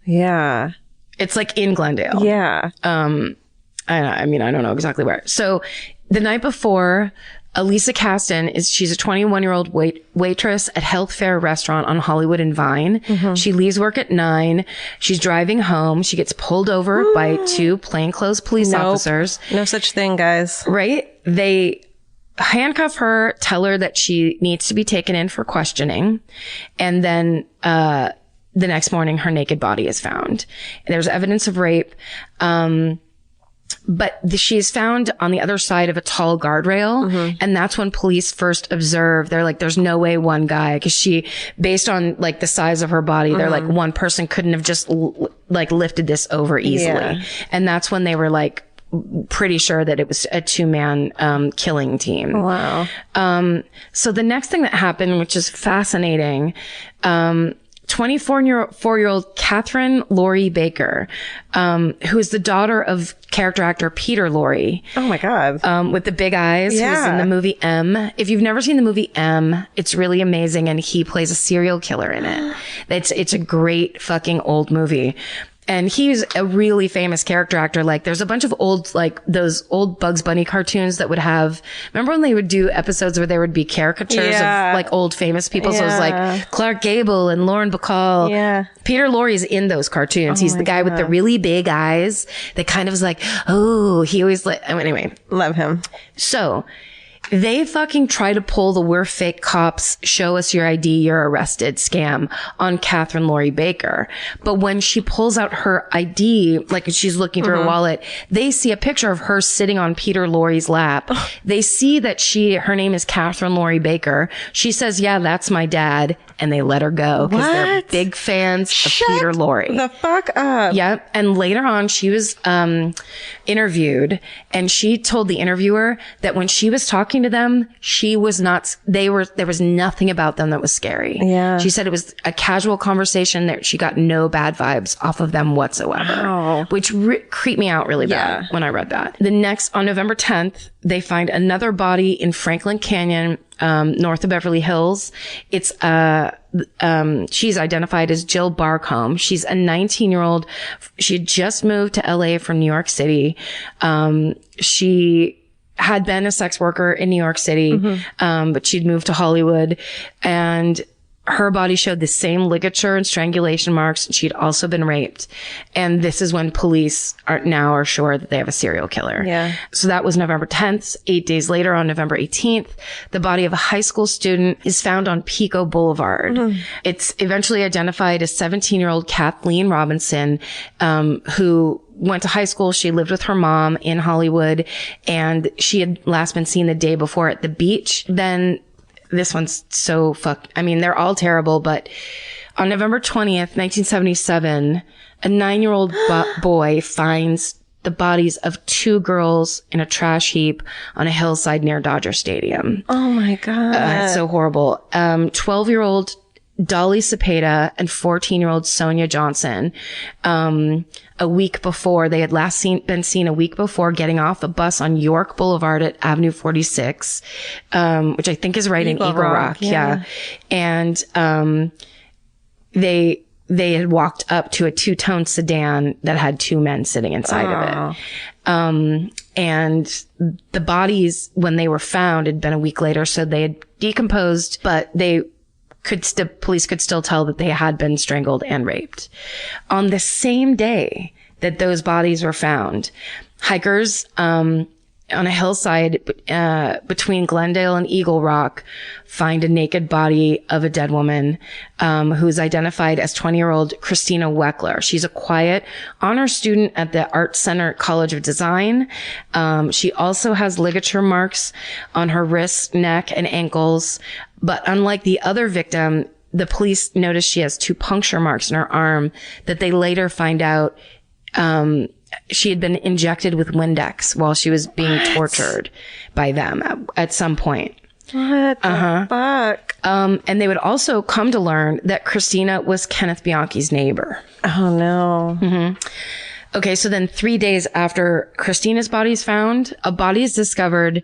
yeah. It's like in Glendale. Yeah. I mean, I don't know exactly where. So the night before, Elisa Caston she's a 21-year-old waitress at Health Fair Restaurant on Hollywood and Vine. Mm-hmm. She leaves work at 9. She's driving home. She gets pulled over by 2 plainclothes police officers. No such thing, guys. Right? They handcuff her, tell her that she needs to be taken in for questioning. And then, the next morning, her naked body is found. There's evidence of rape. But she is found on the other side of a tall guardrail. Mm-hmm. And that's when police first observe. They're like, there's no way one guy, cause based on like the size of her body, they're like, one person couldn't have just lifted this over easily. Yeah. And that's when they were like, pretty sure that it was a 2-man killing team. Wow. So the next thing that happened, which is fascinating, 24-year-old Catherine Laurie Baker, who is the daughter of character actor Peter Lorre. Oh my God. With the big eyes. Yeah. Who was in the movie M. If you've never seen the movie M, it's really amazing. And he plays a serial killer in it. It's a great fucking old movie. And he's a really famous character actor. Like, there's a bunch of old, like, those old Bugs Bunny cartoons that would have, remember when they would do episodes where there would be caricatures of, like, old famous people? So it was like Clark Gable and Lauren Bacall. Yeah. Peter Lorre is in those cartoons. He's the guy with the really big eyes that kind of is like, oh, he always anyway. Love him. So, they fucking try to pull the "we're fake cops, show us your ID, you're arrested" scam on Catherine Laurie Baker. But when she pulls out her ID, like she's looking through her wallet, they see a picture of her sitting on Peter Lorre's lap. They see that her name is Catherine Laurie Baker. She says, "Yeah, that's my dad." And they let her go because they're big fans of Peter Lorre. The fuck up. Yeah. And later on, she was interviewed, and she told the interviewer that when she was talking to them, there was nothing about them that was scary. Yeah. She said it was a casual conversation that she got no bad vibes off of them whatsoever, which creeped me out really bad when I read that. On November 10th, they find another body in Franklin Canyon, north of Beverly Hills. It's, she's identified as Jill Barcombe. She's a 19-year-old. She had just moved to LA from New York City. She had been a sex worker in New York City, but she'd moved to Hollywood, and her body showed the same ligature and strangulation marks. She'd also been raped. And this is when police are sure that they have a serial killer. Yeah. So that was November 10th. 8 days later, on November 18th, the body of a high school student is found on Pico Boulevard. It's eventually identified as 17-year-old Kathleen Robinson, who went to high school. She lived with her mom in Hollywood, and she had last been seen the day before at the beach. Then this one's so fucked. I mean, they're all terrible, but on November 20th, 1977, a 9-year-old boy finds the bodies of 2 girls in a trash heap on a hillside near Dodger Stadium. Oh my God. It's so horrible. 12-year-old Dolly Cepeda and 14-year-old Sonia Johnson, a week before, they had last been seen a week before getting off a bus on York Boulevard at Avenue 46, which I think is right in Eagle Rock. Yeah. And, they they had walked up to a two-tone sedan that had two men sitting inside of it. And the bodies, when they were found, had been a week later, so they had decomposed, but police could still tell that they had been strangled and raped. On the same day that those bodies were found, hikers, on a hillside between Glendale and Eagle Rock, find a naked body of a dead woman who's identified as 20-year-old Christina Weckler. She's a quiet honor student at the Art Center College of Design. She also has ligature marks on her wrists, neck, and ankles. But unlike the other victim, the police noticed she has 2 puncture marks in her arm that they later find out she had been injected with Windex while she was being tortured by them at some point. What the fuck? And they would also come to learn that Christina was Kenneth Bianchi's neighbor. Oh, no. Okay, so then 3 days after Christina's body is found, a body is discovered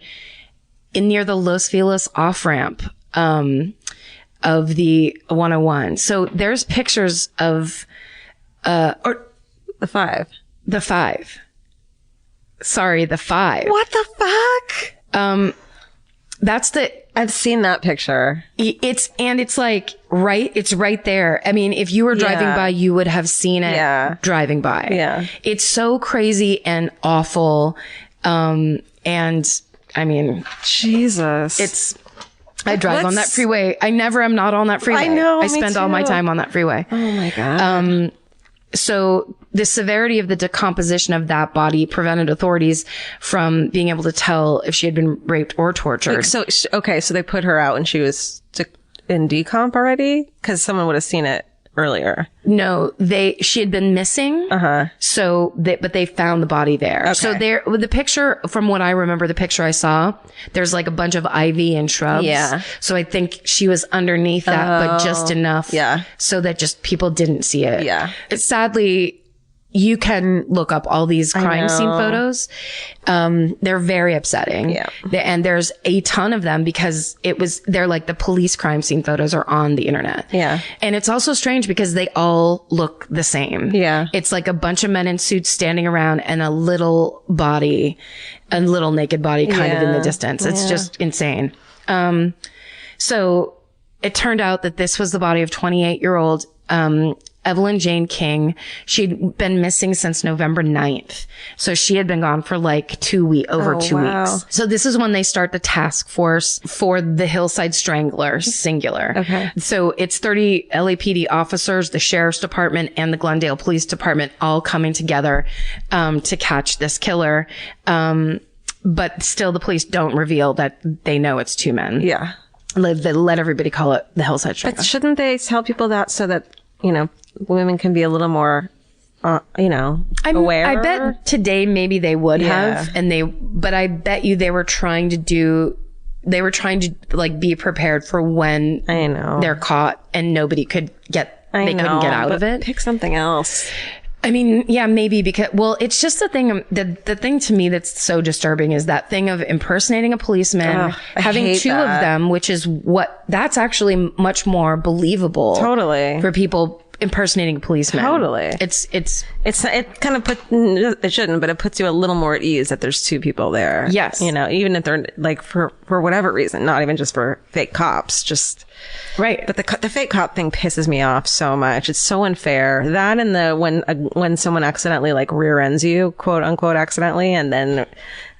near the Los Feliz off-ramp of the 101. So there's pictures of... The 5. The 5. Sorry, the 5. What the fuck? That's I've seen that picture. It's like it's right there. I mean, if you were driving by, you would have seen it driving by. Yeah. It's so crazy and awful. And I mean, Jesus. I drive on that freeway. I never am not on that freeway. I know. I spend all my time on that freeway. Oh my God. So the severity of the decomposition of that body prevented authorities from being able to tell if she had been raped or tortured. So they put her out and she was in decomp already? Because someone would have seen it earlier. No, she had been missing. So but they found the body there. Okay. So the picture, from what I remember, the picture I saw, there's like a bunch of ivy and shrubs. Yeah. So I think she was underneath that, but just enough. Yeah. So that just people didn't see it. Yeah. Sadly, you can look up all these crime scene photos. They're very upsetting. Yeah. And there's a ton of them because they're like the police crime scene photos are on the internet. Yeah. And it's also strange because they all look the same. Yeah. It's like a bunch of men in suits standing around and a little naked body kind of in the distance. It's just insane. So it turned out that this was the body of 28-year-old, Evelyn Jane King. She'd been missing since November 9th. So she had been gone for like 2 weeks. So this is when they start the task force for the Hillside Stranglers, singular. Okay. So it's 30 LAPD officers, the sheriff's department, and the Glendale Police Department all coming together to catch this killer. But still the police don't reveal that they know it's 2 men. Yeah. They let everybody call it the Hillside Stranglers. But shouldn't they tell people that so that, women can be a little more, aware? I bet today maybe they would have, but I bet you they were trying to like be prepared for when they're caught and nobody could get, they couldn't get out of it. Pick something else. I mean, yeah, maybe because, it's just the thing, the thing to me that's so disturbing is that thing of impersonating a policeman, having 2 of them, which is that's actually much more believable. Totally. For people impersonating a policeman. Totally. It kind of it shouldn't, but it puts you a little more at ease that there's 2 people there. Yes. Even if they're like for whatever reason, not even just for fake cops, just. Right. But the fake cop thing pisses me off so much. It's so unfair. That and when someone accidentally like rear ends you, quote unquote, accidentally, and then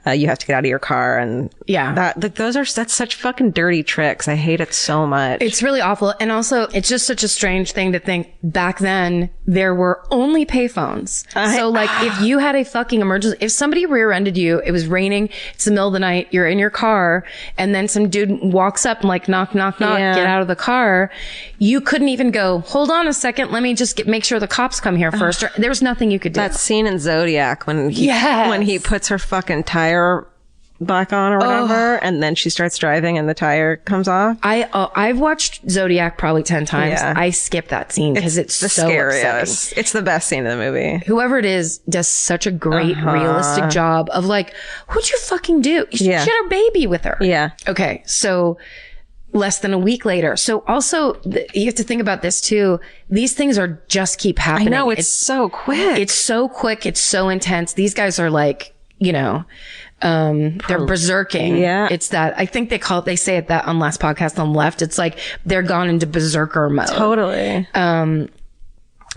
you have to get out of your car and that's such fucking dirty tricks. I hate it so much. It's really awful. And also it's just such a strange thing to think back then there were only payphones. So like if you had a fucking emergency, if somebody rear-ended you, it was raining, it's the middle of the night, you're in your car, and then some dude walks up and like knock, knock, knock, get out of the car. You couldn't even go, hold on a second, let me just make sure the cops come here first. There was nothing you could do. That scene in Zodiac when he puts her fucking tire back on or whatever, and then she starts driving and the tire comes off. I've watched Zodiac probably 10 times. Yeah. I skip that scene because it's the so scariest. upsetting. It's the best scene in the movie. Whoever it is does such a great realistic job of like, what'd you fucking do? She had her baby with her. Yeah. Okay. So less than a week later. So also you have to think about this too. These things are just keep happening. I know, it's so quick. It's so quick. It's so intense. These guys are like, you know, they're berserking. Yeah. It's that, I think they say it that on last podcast on the left. It's like they're gone into berserker mode. Totally.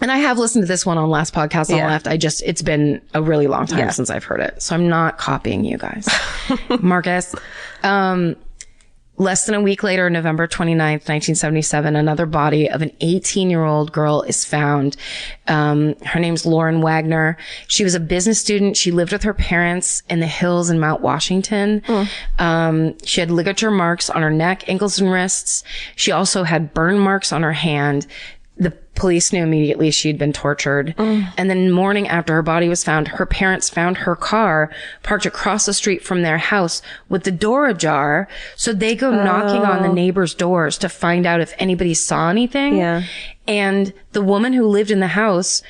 And I have listened to this one on last podcast on the left. It's been a really long time since I've heard it. So I'm not copying you guys. Marcus. Less than a week later, November 29th, 1977, another body of an 18-year-old girl is found. Her name's Lauren Wagner. She was a business student. She lived with her parents in the hills in Mount Washington. She had ligature marks on her neck, ankles, and wrists. She also had burn marks on her hand. The police knew immediately she'd been tortured. And then morning after her body was found, her parents found her car parked across the street from their house with the door ajar. So they go knocking on the neighbors' doors to find out if anybody saw anything. Yeah. And the woman who lived in the house,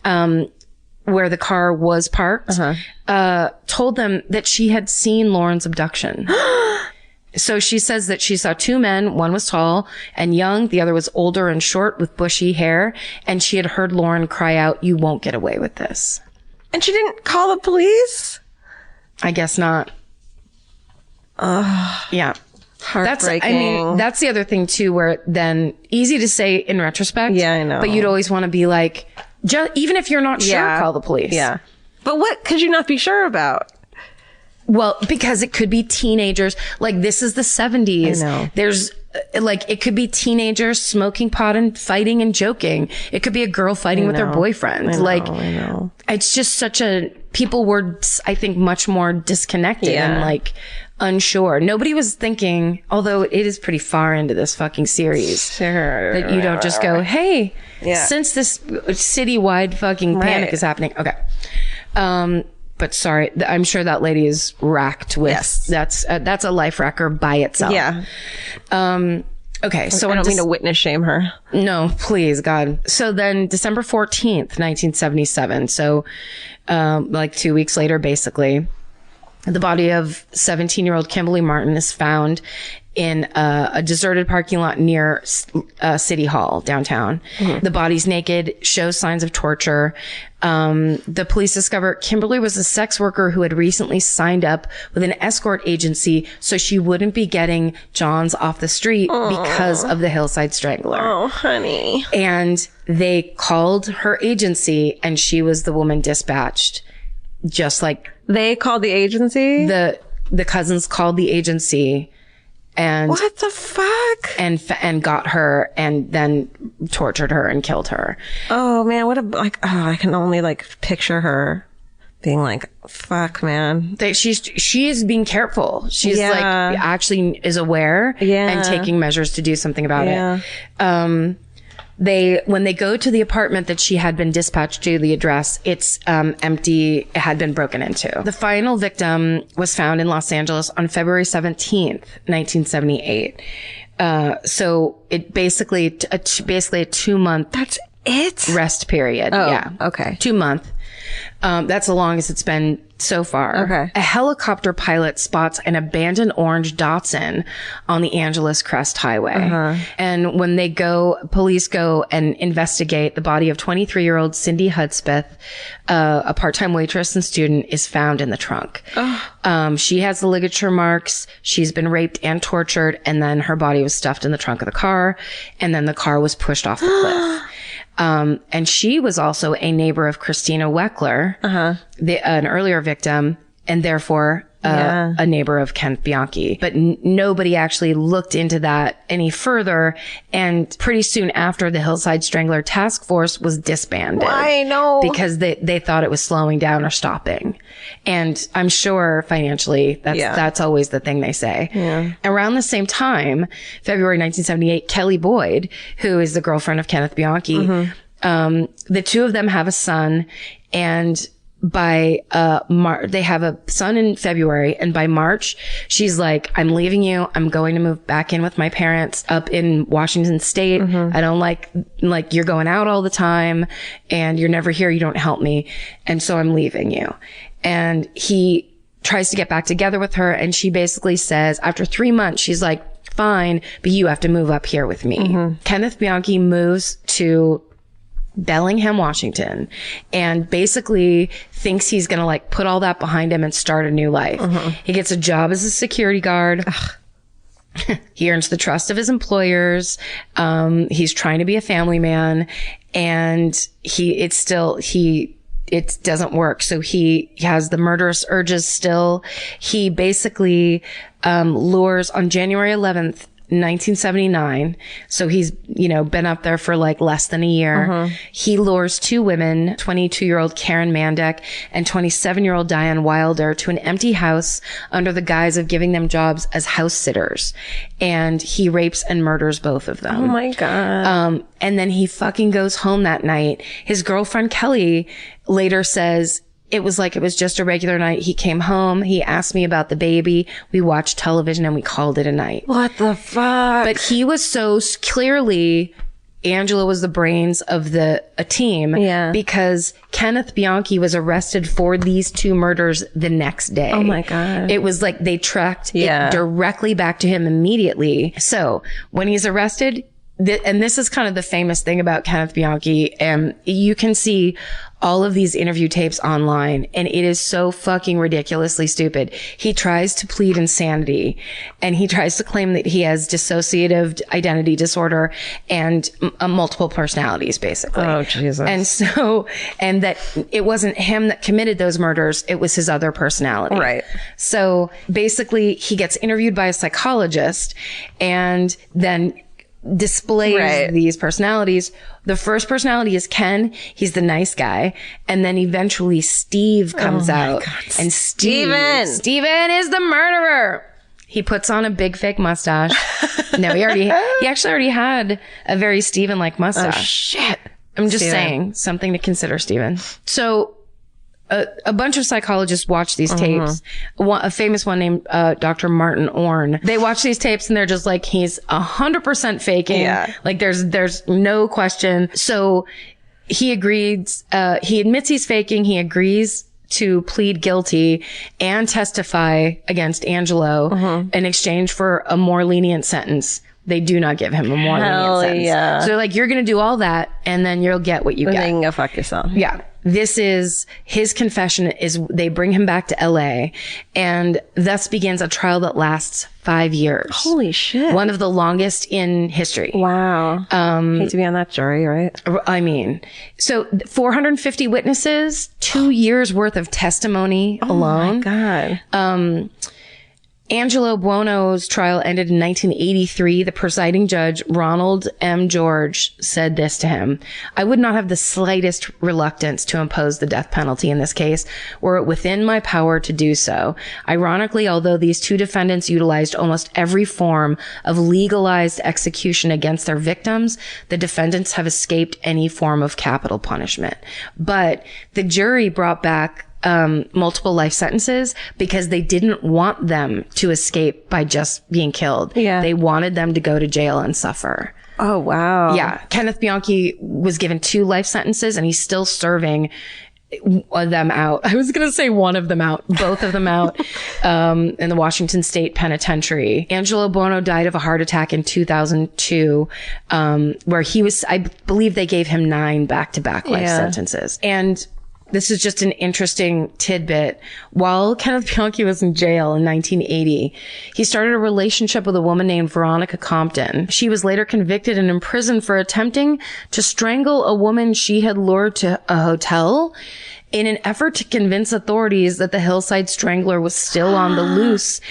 where the car was parked, told them that she had seen Lauren's abduction. So she says that she saw two men. One was tall and young. The other was older and short with bushy hair. And she had heard Lauren cry out, "You won't get away with this." And she didn't call the police? I guess not. Yeah. Heartbreaking. That's the other thing too, where then easy to say in retrospect. Yeah, I know. But you'd always want to be like, even if you're not sure, call the police. Yeah. But what could you not be sure about? Well, because it could be teenagers. Like, this is the 70s. I know. There's, like, it could be teenagers smoking pot and fighting and joking. It could be a girl fighting with her boyfriend. I know. It's just people were, I think, much more disconnected and, like, unsure. Nobody was thinking, although it is pretty far into this fucking series, that you don't just go, hey, since this citywide fucking panic is happening. Okay. But sorry, I'm sure that lady is racked with, that's a life wrecker by itself. Yeah. Okay. So I don't mean to witness shame her. No, please, God. So then December 14th, 1977. So, like 2 weeks later, basically, the body of 17-year-old Kimberly Martin is found in a deserted parking lot near City Hall downtown. The body's naked, shows signs of torture. The police discover Kimberly was a sex worker who had recently signed up with an escort agency so she wouldn't be getting Johns off the street because of the Hillside Strangler. Oh, honey. And they called her agency and she was the woman dispatched. Just like they called the agency? The cousins called the agency. And what the fuck? And got her and then tortured her and killed her. Oh man, I can only picture her being like, fuck, man. She is being careful. She's actually is aware and taking measures to do something about it. When they go to the apartment that she had been dispatched to, the address, it's empty. It had been broken into. The final victim was found in Los Angeles on February 17th, 1978. So it basically a 2-month. That's it? Rest period. Oh, yeah. Okay. 2 month. That's the longest it's been so far. Okay. A helicopter pilot spots an abandoned orange Datsun on the Angeles Crest Highway. And when police go and investigate, the body of 23-year-old Cindy Hudspeth, a part-time waitress and student, is found in the trunk. She has the ligature marks. She's been raped and tortured. And then her body was stuffed in the trunk of the car. And then the car was pushed off the cliff. And she was also a neighbor of Christina Weckler, an earlier victim, and therefore a neighbor of Kenneth Bianchi. But nobody actually looked into that any further. And pretty soon after, the Hillside Strangler Task Force was disbanded. I know. Because they thought it was slowing down or stopping. And I'm sure financially, that's always the thing they say. Yeah. Around the same time, February 1978, Kelly Boyd, who is the girlfriend of Kenneth Bianchi, the two of them have a son, and by they have a son in February, and by March she's like, I'm leaving you, I'm going to move back in with my parents up in Washington State. I don't like you're going out all the time and you're never here, you don't help me, and so I'm leaving you. And he tries to get back together with her, and she basically says after 3 months, she's like, fine, but you have to move up here with me. Kenneth Bianchi moves to Bellingham, Washington, and basically thinks he's going to like put all that behind him and start a new life. He gets a job as a security guard. He earns the trust of his employers. He's trying to be a family man, and it doesn't work. So he has the murderous urges still. He basically lures on January 11th, 1979. So he's, been up there for like less than a year. He lures two women, 22-year-old Karen Mandek and 27-year-old Diane Wilder, to an empty house under the guise of giving them jobs as house sitters. And he rapes and murders both of them. Oh my God. And then he fucking goes home that night. His girlfriend Kelly later says, it was just a regular night. He came home. He asked me about the baby. We watched television and we called it a night. What the fuck? But he was so clearly, Angela was the brains of a team. Yeah. Because Kenneth Bianchi was arrested for these two murders the next day. Oh my God. It was like they tracked it directly back to him immediately. So when he's arrested, and this is kind of the famous thing about Kenneth Bianchi, you can see all of these interview tapes online, and it is so fucking ridiculously stupid. He tries to plead insanity, and he tries to claim that he has dissociative identity disorder and multiple personalities, basically. Oh, Jesus. And that it wasn't him that committed those murders, it was his other personality. Right. So basically, he gets interviewed by a psychologist, and then displays these personalities. The first personality is Ken. He's the nice guy. And then eventually Steve comes out. God. And Steven is the murderer. He puts on a big fake mustache. No, he actually already had a very Steven-like mustache. Oh, shit. I'm just saying, something to consider, Steven. So a bunch of psychologists watch these tapes. A famous one named Dr. Martin Orne. They watch these tapes and they're just like, he's 100% faking. Yeah. Like there's no question. So he agrees. He admits he's faking. He agrees to plead guilty and testify against Angelo in exchange for a more lenient sentence. They do not give him a more lenient sentence. Yeah. So they're like, you're going to do all that and then you'll get what you get. And then you can go fuck yourself. Yeah. This is his confession. They bring him back to LA, and thus begins a trial that lasts 5 years. Holy shit. One of the longest in history. Wow. Hate to be on that jury, right? I mean, so 450 witnesses, 2 years worth of testimony alone. Oh my God. Angelo Buono's trial ended in 1983. The presiding judge, Ronald M. George, said this to him: I would not have the slightest reluctance to impose the death penalty in this case, were it within my power to do so. Ironically, although these two defendants utilized almost every form of legalized execution against their victims, the defendants have escaped any form of capital punishment. But the jury brought back multiple life sentences because they didn't want them to escape by just being killed. Yeah. They wanted them to go to jail and suffer. Oh, wow. Yeah. Kenneth Bianchi was given 2 life sentences and he's still serving them out. I was going to say one of them out, both of them out, in the Washington State Penitentiary. Angelo Buono died of a heart attack in 2002, where I believe they gave him 9 back-to-back life sentences. And this is just an interesting tidbit. While Kenneth Bianchi was in jail in 1980, he started a relationship with a woman named Veronica Compton. She was later convicted and imprisoned for attempting to strangle a woman she had lured to a hotel in an effort to convince authorities that the Hillside Strangler was still on the loose.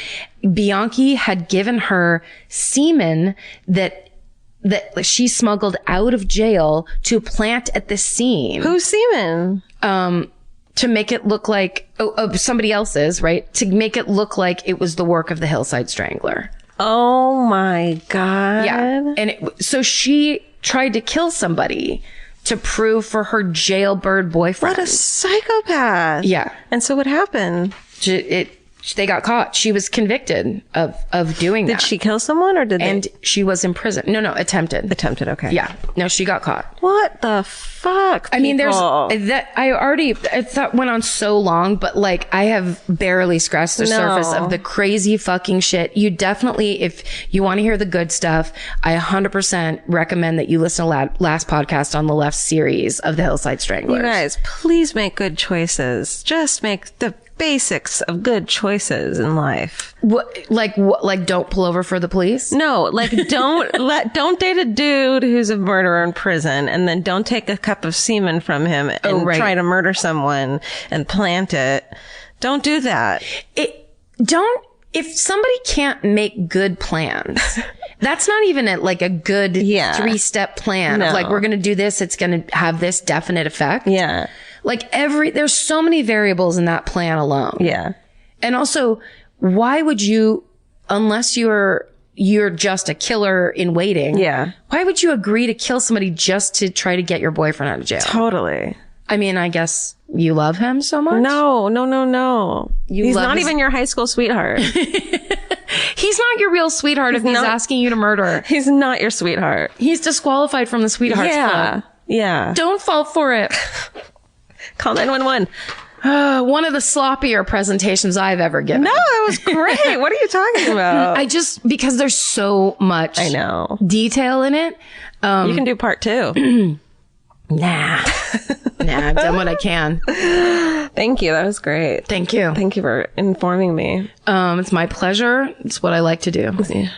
Bianchi had given her semen that she smuggled out of jail to plant at the scene. Who's semen? To make it look like somebody else's, right? To make it look like it was the work of the Hillside Strangler. Oh my God. Yeah. And so she tried to kill somebody to prove for her jailbird boyfriend. What a psychopath. Yeah. And so what happened? They got caught. She was convicted of doing that. Did she kill someone or did they? And she was in prison. No, attempted. Attempted, okay. Yeah. No, she got caught. What the fuck, people? I mean, there's that. I thought went on so long, but like I have barely scratched the surface of the crazy fucking shit. You definitely, if you want to hear the good stuff, I 100% recommend that you listen to last podcast on the left series of the Hillside Stranglers. You guys, please make good choices. Just make the basics of good choices in life. Like don't pull over for the police? No, like don't date a dude who's a murderer in prison, and then don't take a cup of semen from him and try to murder someone and plant it. Don't do that. If somebody can't make good plans, that's not even a good 3-step plan of like, we're going to do this. It's going to have this definite effect. Yeah. Like there's so many variables in that plan alone. Yeah. And also, why would you, unless you're just a killer in waiting. Yeah. Why would you agree to kill somebody just to try to get your boyfriend out of jail? Totally. I mean, I guess you love him so much? No. He's not even your high school sweetheart. He's not your real sweetheart if he's asking you to murder. He's not your sweetheart. He's disqualified from the Sweethearts Club. Yeah. Don't fall for it. Call 911. One of the sloppier presentations I've ever given. No, that was great. What are you talking about? Because there's so much detail in it. You can do part 2. Nah, I've done what I can. Thank you. That was great. Thank you. Thank you for informing me. It's my pleasure. It's what I like to do. Yeah.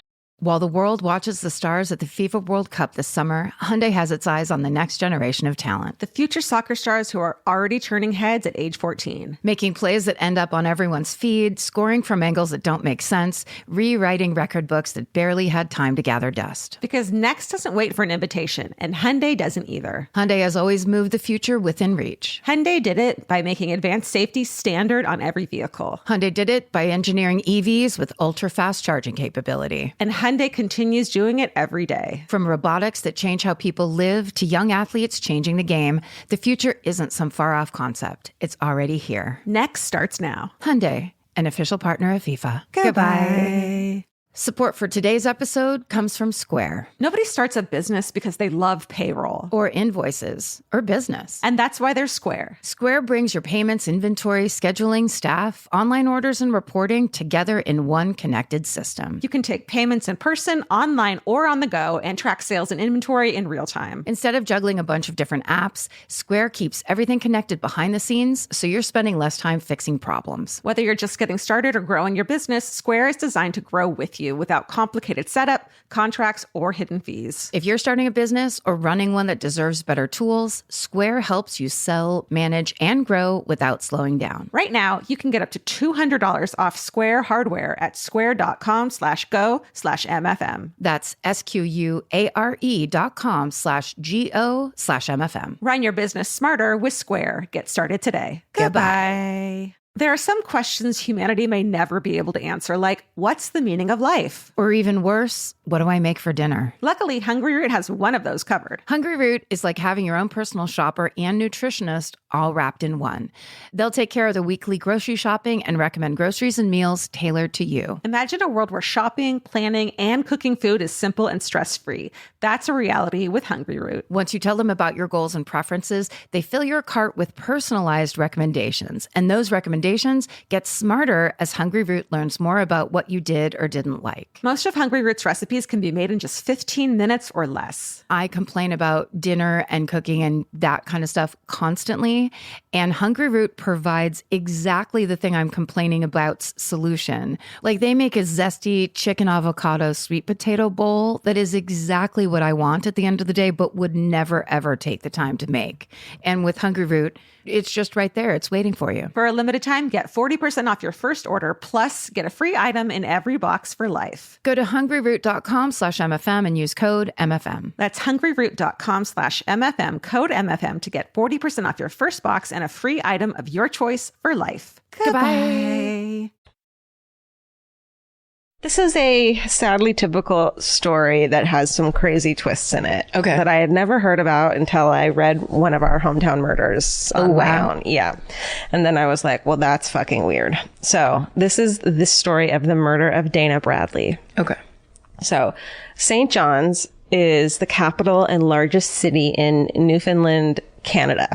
While the world watches the stars at the FIFA World Cup this summer, Hyundai has its eyes on the next generation of talent. The future soccer stars who are already turning heads at age 14. Making plays that end up on everyone's feed, scoring from angles that don't make sense, rewriting record books that barely had time to gather dust. Because next doesn't wait for an invitation, and Hyundai doesn't either. Hyundai has always moved the future within reach. Hyundai did it by making advanced safety standard on every vehicle. Hyundai did it by engineering EVs with ultra-fast charging capability. And Hyundai continues doing it every day. From robotics that change how people live to young athletes changing the game, the future isn't some far-off concept. It's already here. Next starts now. Hyundai, an official partner of FIFA. Goodbye. Support for today's episode comes from Square. Nobody starts a business because they love payroll. Or invoices. Or business. And that's why they're Square. Square brings your payments, inventory, scheduling, staff, online orders, and reporting together in one connected system. You can take payments in person, online, or on the go, and track sales and inventory in real time. Instead of juggling a bunch of different apps, Square keeps everything connected behind the scenes, so you're spending less time fixing problems. Whether you're just getting started or growing your business, Square is designed to grow with you without complicated setup, contracts, or hidden fees. If you're starting a business or running one that deserves better tools, Square helps you sell, manage, and grow without slowing down. Right now, you can get up to $200 off Square hardware at square.com/go/MFM. That's SQUARE.com/GO/MFM. Run your business smarter with Square. Get started today. Goodbye. There are some questions humanity may never be able to answer, like, what's the meaning of life? Or even worse, what do I make for dinner? Luckily, Hungry Root has one of those covered. Hungry Root is like having your own personal shopper and nutritionist all wrapped in one. They'll take care of the weekly grocery shopping and recommend groceries and meals tailored to you. Imagine a world where shopping, planning, and cooking food is simple and stress-free. That's a reality with Hungry Root. Once you tell them about your goals and preferences, they fill your cart with personalized recommendations. And those recommendations get smarter as Hungry Root learns more about what you did or didn't like. Most of Hungry Root's recipes can be made in just 15 minutes or less. I complain about dinner and cooking and that kind of stuff constantly, and Hungry Root provides exactly the thing I'm complaining about's solution. Like, they make a zesty chicken avocado sweet potato bowl that is exactly what I want at the end of the day, but would never, ever take the time to make. And with Hungry Root, it's just right there. It's waiting for you. For a limited time, get 40% off your first order, plus get a free item in every box for life. Go to hungryroot.com/MFM and use code MFM. That's hungryroot.com/MFM, code MFM, to get 40% off your first box and a free item of your choice for life. Goodbye. This is a sadly typical story that has some crazy twists in it. Okay. That I had never heard about until I read one of our hometown murders on my own. Yeah. And then I was like, well, that's fucking weird. So this is the story of the murder of Dana Bradley. Okay. So St. John's is the capital and largest city in Newfoundland, Canada.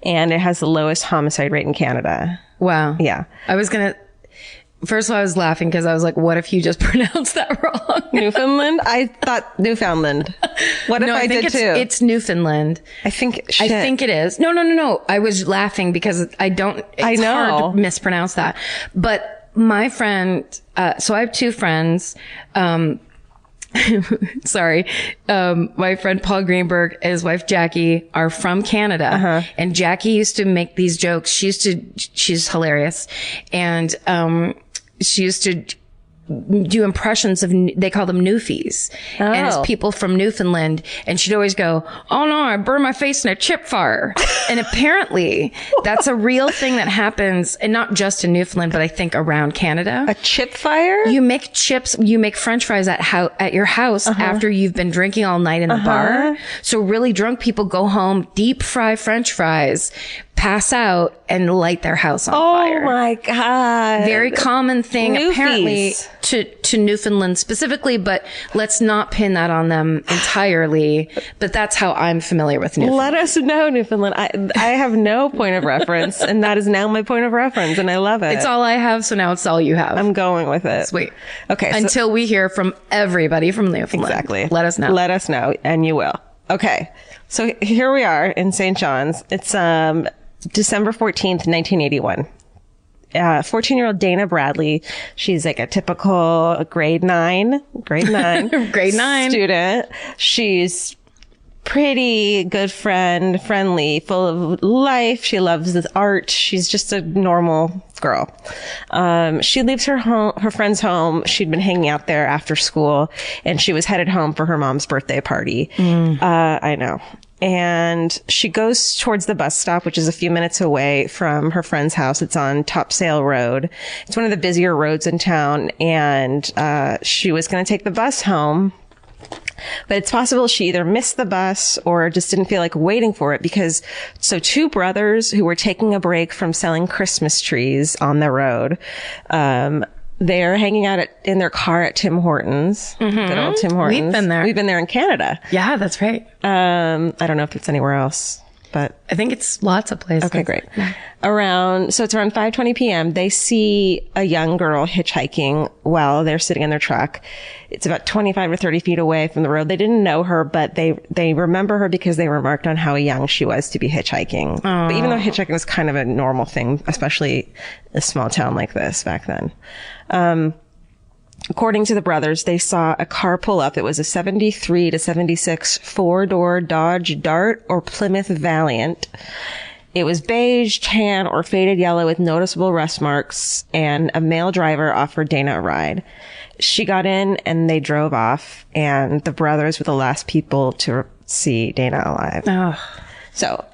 And it has the lowest homicide rate in Canada. Wow. Yeah. First of all, I was laughing because I was like, what if you just pronounced that wrong? Newfoundland? I thought Newfoundland. What if I did too? It's Newfoundland. I think it is. No. I was laughing because it's hard to mispronounce that. But my friend, so I have two friends, sorry. My friend Paul Greenberg and his wife Jackie are from Canada. And Jackie used to make these jokes. She's hilarious. And, she used to do impressions of, they call them Newfies. And it's people from Newfoundland. And she'd always go, oh no, I burned my face in a chip fire. And apparently that's a real thing that happens, and not just in Newfoundland, but I think around Canada. A chip fire? You make chips, you make French fries at your house after you've been drinking all night in the bar. So really drunk people go home, deep fry French fries, pass out, and light their house on fire. Oh my God. Very common thing, Newfies. apparently, to Newfoundland specifically, but let's not pin that on them entirely. But that's how I'm familiar with Newfoundland. Let us know, Newfoundland. I have no point of reference, and that is now my point of reference, and I love it. It's all I have, so now it's all you have. I'm going with it. Sweet. Okay. Until we hear from everybody from Newfoundland. Exactly. Let us know. Let us know, and you will. Okay. So here we are in St. John's. It's December 14th, 1981. 14-year-old Dana Bradley. She's like a typical grade nine Grade 9 student. She's pretty good friendly, full of life. She loves the art. She's just a normal girl. She leaves her friend's home. She'd been hanging out there after school, and she was headed home for her mom's birthday party. I know. And she goes towards the bus stop, which is a few minutes away from her friend's house. It's on Topsail Road. It's one of the busier roads in town. And she was going to take the bus home. But it's possible she either missed the bus or just didn't feel like waiting for it, because two brothers who were taking a break from selling Christmas trees on the road, they're hanging out in their car at Tim Hortons. Good old Tim Hortons. We've been there. We've been there in Canada. Yeah, that's right. I don't know if it's anywhere else, but I think it's lots of places. okay, great. It's around 5:20 p.m. They see a young girl hitchhiking while they're sitting in their truck. It's about 25 or 30 feet away from the road. They didn't know her, but they remember her because they remarked on how young she was to be hitchhiking. But even though hitchhiking was kind of a normal thing, especially in a small town like this back then. According to the brothers, they saw a car pull up. It was a 73 to 76 four-door Dodge Dart or Plymouth Valiant. It was beige, tan, or faded yellow with noticeable rust marks, and a male driver offered Dana a ride. She got in and they drove off, and the brothers were the last people to see Dana alive. Oh. So,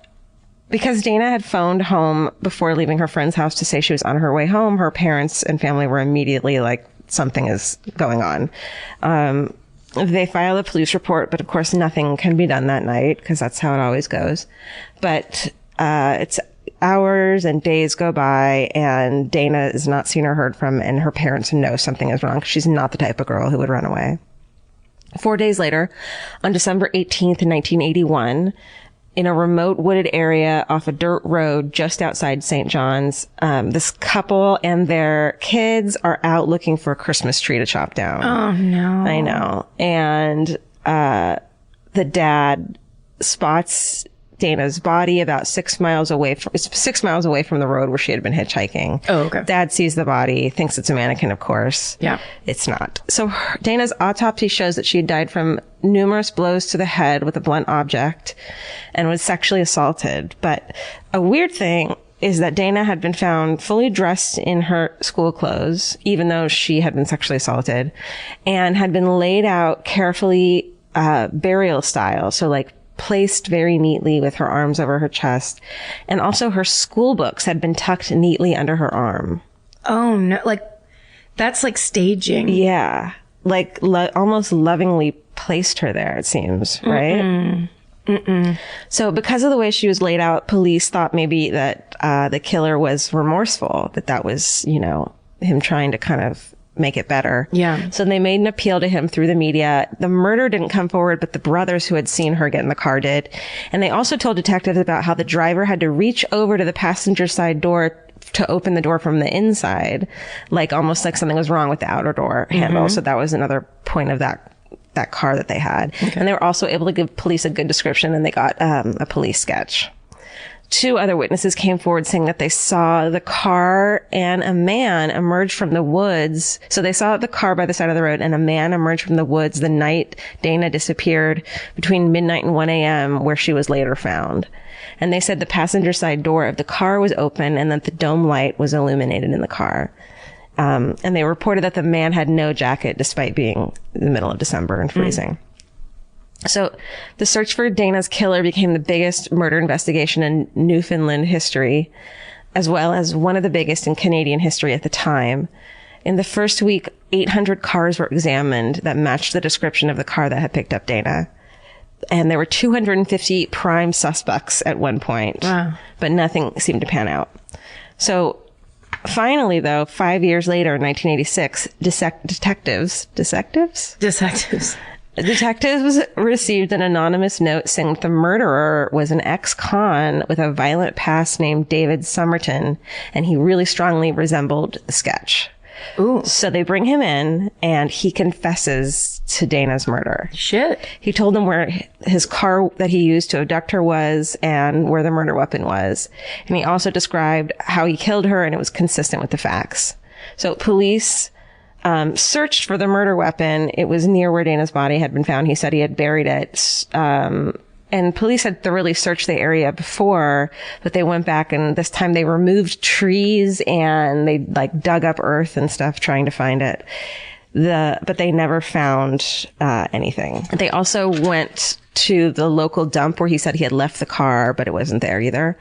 because Dana had phoned home before leaving her friend's house to say she was on her way home, her parents and family were immediately like, something is going on. They filed a police report, but of course nothing can be done that night because that's how it always goes. But it's hours and days go by, and Dana is not seen or heard from, and her parents know something is wrong. She's not the type of girl who would run away. 4 days later, on December 18th, 1981, in a remote wooded area off a dirt road just outside St. John's, this couple and their kids are out looking for a Christmas tree to chop down. Oh, no. I know. And the dad spots Dana's body about 6 miles away from the road where she had been hitchhiking. Oh, okay. Dad sees the body, thinks it's a mannequin, of course. Yeah. It's not. So Dana's autopsy shows that she had died from numerous blows to the head with a blunt object and was sexually assaulted. But a weird thing is that Dana had been found fully dressed in her school clothes, even though she had been sexually assaulted, and had been laid out carefully, burial style. So like placed very neatly with her arms over her chest. And also her school books had been tucked neatly under her arm. Oh, no. Like, That's like staging. Yeah. Like almost lovingly placed her there, it seems, right? So because of the way she was laid out, police thought maybe that the killer was remorseful, that was, you know, him trying to kind of make it better. Yeah. So they made an appeal to him through the media. The murder didn't come forward, but the brothers who had seen her get in the car did. And they also told detectives about how the driver had to reach over to the passenger side door to open the door from the inside, like almost like something was wrong with the outer door handle. So that was another point of that car that they had. And they were also able to give police a good description, and they got a police sketch. 2 other witnesses came forward saying that they saw the car and a man emerge from the woods. So they saw the car by the side of the road and a man emerged from the woods the night Dana disappeared between midnight and 1 a.m. where she was later found. And they said the passenger side door of the car was open and that the dome light was illuminated in the car. And they reported that the man had no jacket despite being in the middle of December and freezing. So the search for Dana's killer became the biggest murder investigation in Newfoundland history, as well as one of the biggest in Canadian history at the time. In the first week, 800 cars were examined that matched the description of the car that had picked up Dana. And there were 250 prime suspects at one point, but nothing seemed to pan out. So finally, though, 5 years later, in 1986, detectives received an anonymous note saying that the murderer was an ex-con with a violent past named David Somerton, and he really strongly resembled the sketch. Ooh. So they bring him in, and he confesses to Dana's murder. Shit. He told them where his car that he used to abduct her was and where the murder weapon was. And he also described how he killed her, and it was consistent with the facts. So police searched for the murder weapon. It was near where Dana's body had been found. He said he had buried it. And police had thoroughly searched the area before, but they went back and this time they removed trees and they like dug up earth and stuff trying to find it. But they never found anything. They also went to the local dump where he said he had left the car, but it wasn't there either.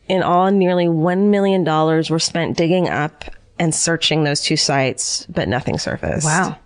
In all, nearly $1 million were spent digging up and searching those 2 sites, but nothing surfaced. Wow.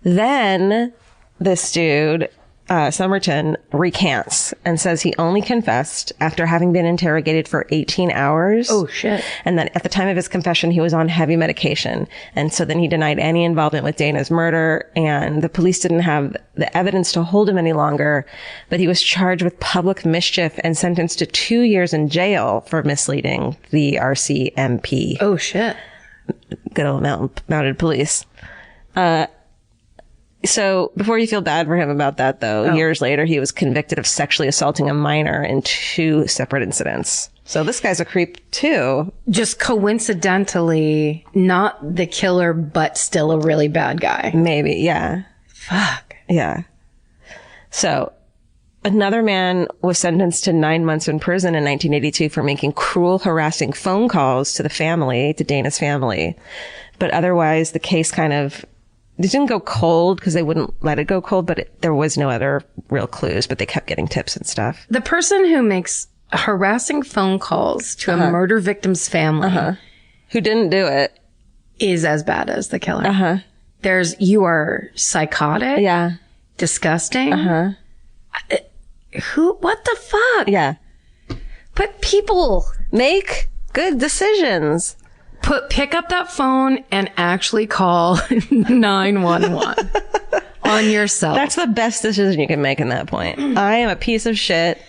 Then this dude, Somerton, recants and says he only confessed after having been interrogated for 18 hours. Oh, shit. And that at the time of his confession, he was on heavy medication. And so then he denied any involvement with Dana's murder, and the police didn't have the evidence to hold him any longer, but he was charged with public mischief and sentenced to 2 years in jail for misleading the RCMP. Oh, shit. Good old mounted police. So before you feel bad for him about that, though, years later, he was convicted of sexually assaulting a minor in 2 separate incidents. So this guy's a creep, too. Just coincidentally, not the killer, but still a really bad guy. Maybe, yeah. Fuck. Yeah. So another man was sentenced to 9 months in prison in 1982 for making cruel, harassing phone calls to the family, to Dana's family. But otherwise, the case kind of... It didn't go cold because they wouldn't let it go cold, but there was no other real clues, but they kept getting tips and stuff. The person who makes harassing phone calls to a murder victim's family who didn't do it is as bad as the killer. You are psychotic. Yeah. Disgusting. What the fuck? Yeah. But people make good decisions. Pick up that phone and actually call 911 on yourself. That's the best decision you can make in that point. I am a piece of shit.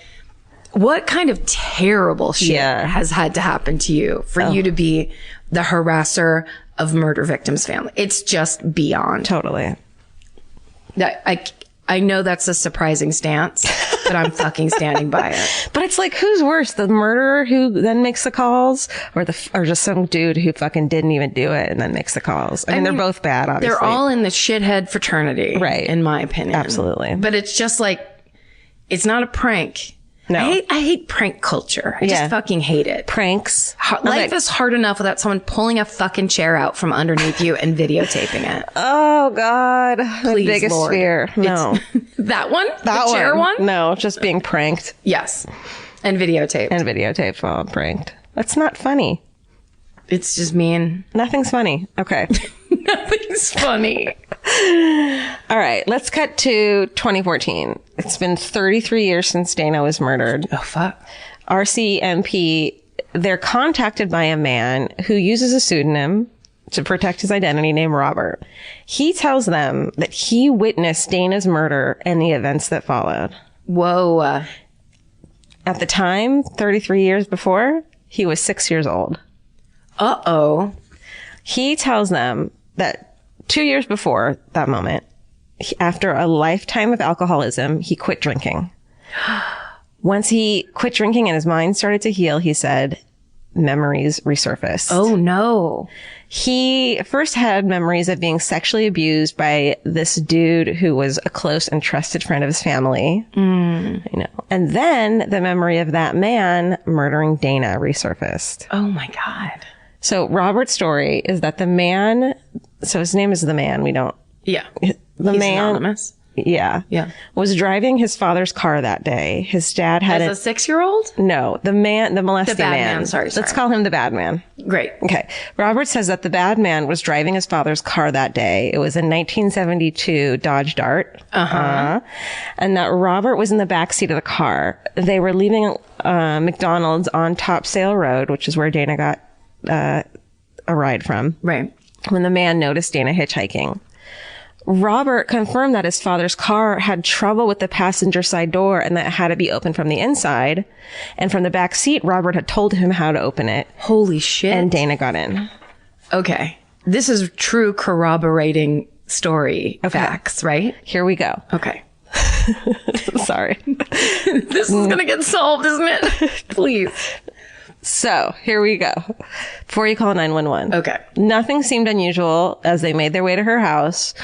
What kind of terrible shit has had to happen to you for you to be the harasser of murder victims' family? It's just beyond. Totally. I know that's a surprising stance, but I'm fucking standing by it. But it's like, who's worse, the murderer who then makes the calls, or just some dude who fucking didn't even do it and then makes the calls? I mean, they're both bad, obviously. They're all in the shithead fraternity, right? In my opinion, absolutely. But it's just like, it's not a prank. No. I hate prank culture. I just fucking hate it. Pranks. Life is hard enough without someone pulling a fucking chair out from underneath you and videotaping it. Oh, God. Please, the biggest Lord. fear. No. That one? That the chair one? No, just being pranked. Yes. And videotaped. And videotaped while I'm pranked. That's not funny. It's just mean. Nothing's funny. Okay. Nothing's funny. All right. Let's cut to 2014. It's been 33 years since Dana was murdered. Oh, fuck. RCMP, they're contacted by a man who uses a pseudonym to protect his identity named Robert. He tells them that he witnessed Dana's murder and the events that followed. Whoa. At the time, 33 years before, he was 6 years old. Uh-oh. He tells them that 2 years before that moment, after a lifetime of alcoholism, he quit drinking. Once he quit drinking and his mind started to heal, he said, memories resurfaced. Oh, no. He first had memories of being sexually abused by this dude who was a close and trusted friend of his family. And then the memory of that man murdering Dana resurfaced. Oh, my God. So Robert's story is that the man, so his name is the man, we don't. Yeah. The He's man. anonymous. Yeah. Was driving his father's car that day. His dad had As a 6-year-old? No, the molesting The bad man. man. Sorry. Let's call him the bad man. Great. Okay. Robert says that the bad man was driving his father's car that day. It was a 1972 Dodge Dart. And that Robert was in the back seat of the car. They were leaving McDonald's on Topsail Road, which is where Dana got a ride from. Right. When the man noticed Dana hitchhiking. Robert confirmed that his father's car had trouble with the passenger side door and that it had to be opened from the inside. And from the back seat, Robert had told him how to open it. Holy shit. And Dana got in. Okay. This is true corroborating story facts, right? Here we go. Okay. Sorry. This is going to get solved, isn't it? Please. So here we go. Before you call 911. Okay. Nothing seemed unusual as they made their way to her house.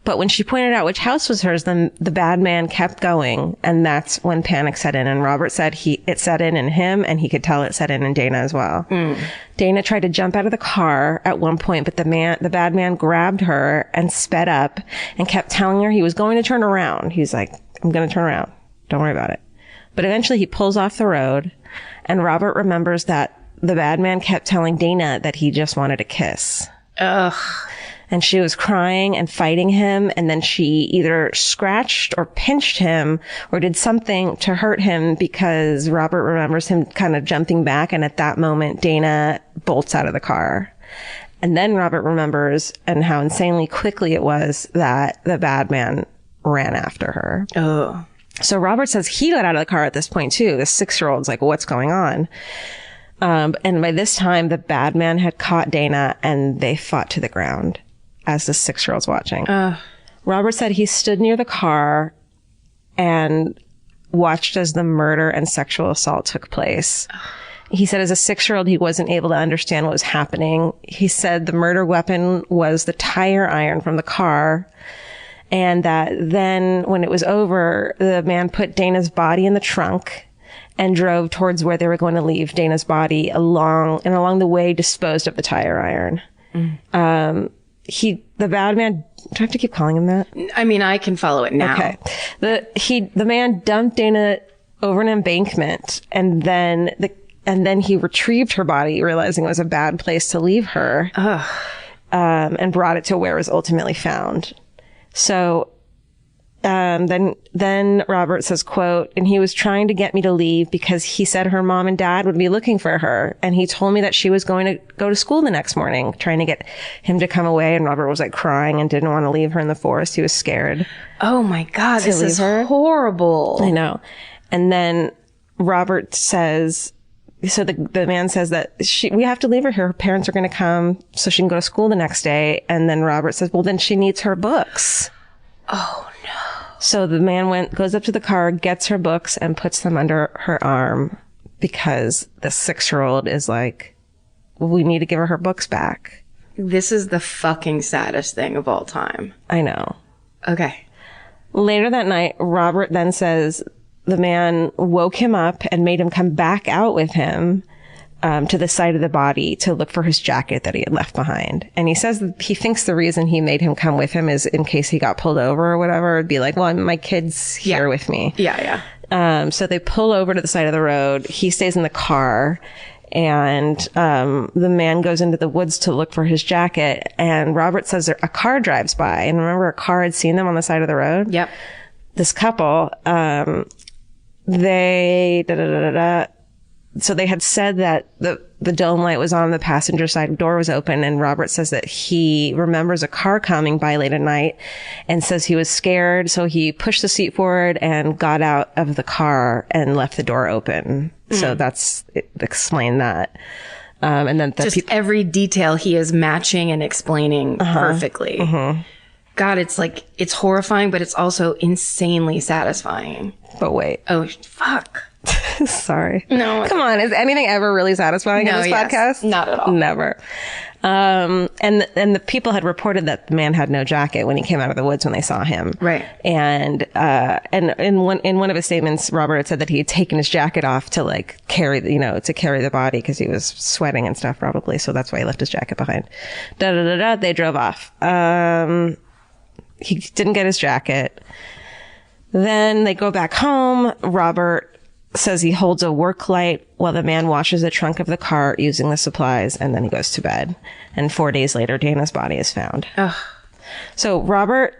But when she pointed out which house was hers, then the bad man kept going. And that's when panic set in. And Robert said it set in him, and he could tell it set in Dana as well. Dana tried to jump out of the car at one point, but the bad man grabbed her and sped up and kept telling her he was going to turn around. He's like, I'm going to turn around. Don't worry about it. But eventually he pulls off the road, and Robert remembers that the bad man kept telling Dana that he just wanted a kiss. Ugh. And she was crying and fighting him, and then she either scratched or pinched him or did something to hurt him because Robert remembers him kind of jumping back, and at that moment, Dana bolts out of the car. And then Robert remembers, and how insanely quickly it was, that the bad man ran after her. Oh. So Robert says he got out of the car at this point too. The 6-year-old's like, what's going on? And by this time, the bad man had caught Dana, and they fought to the ground as the 6-year-old's watching. Robert said he stood near the car and watched as the murder and sexual assault took place. He said as a 6-year-old, he wasn't able to understand what was happening. He said the murder weapon was the tire iron from the car. And that then when it was over, the man put Dana's body in the trunk and drove towards where they were going to leave Dana's body along the way disposed of the tire iron. The bad man, do I have to keep calling him that? I mean, I can follow it now. Okay. The man dumped Dana over an embankment, and then he retrieved her body, realizing it was a bad place to leave her. And brought it to where it was ultimately found. So, then Robert says, quote, and he was trying to get me to leave because he said her mom and dad would be looking for her. And he told me that she was going to go to school the next morning, trying to get him to come away. And Robert was like crying and didn't want to leave her in the forest. He was scared. Oh my God, this is horrible. I know. And then Robert says, so the man says that we have to leave her here. Her parents are going to come so she can go to school the next day. And then Robert says, well, then she needs her books. Oh no. So the man goes up to the car, gets her books, and puts them under her arm because the 6-year-old is like, well, we need to give her books back. This is the fucking saddest thing of all time. I know. Okay. Later that night, Robert then says the man woke him up and made him come back out with him to the side of the body to look for his jacket that he had left behind. And he says that he thinks the reason he made him come with him is in case he got pulled over or whatever. It'd be like, well, my kid's here with me. Yeah. So they pull over to the side of the road. He stays in the car. And the man goes into the woods to look for his jacket. And Robert says a car drives by. And remember, a car had seen them on the side of the road? Yep. This couple, so they had said that the dome light was on, the passenger side door was open, and Robert says that he remembers a car coming by late at night and says he was scared, so he pushed the seat forward and got out of the car and left the door open. So explain that. And then every detail he is matching and explaining perfectly. God, it's horrifying, but it's also insanely satisfying. But wait. Oh, fuck. Sorry. No. Come on. Is anything ever really satisfying in this podcast? Not at all. Never. And the people had reported that the man had no jacket when he came out of the woods when they saw him. Right. And in one of his statements, Robert had said that he had taken his jacket off to carry the body because he was sweating and stuff probably. So that's why he left his jacket behind. They drove off. He didn't get his jacket. Then they go back home. Robert says he holds a work light while the man washes the trunk of the car using the supplies, and then he goes to bed. And 4 days later, Dana's body is found. Ugh. So Robert,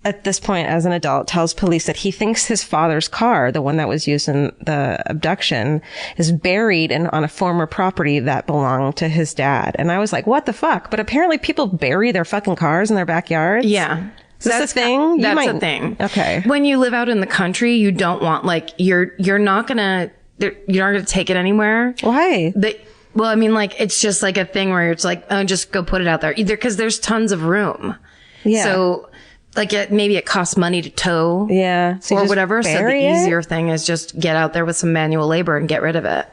at this point as an adult, tells police that he thinks his father's car, the one that was used in the abduction, is buried on a former property that belonged to his dad. And I was like, what the fuck? But apparently people bury their fucking cars in their backyards. Yeah. Is this a thing? That's a thing. Okay. When you live out in the country, you don't want you're not gonna take it anywhere. Why? Well, I mean, it's just a thing where it's just go put it out there. Either because there's tons of room. Yeah. So maybe it costs money to tow. Yeah. So or whatever. So the easier thing is just get out there with some manual labor and get rid of it.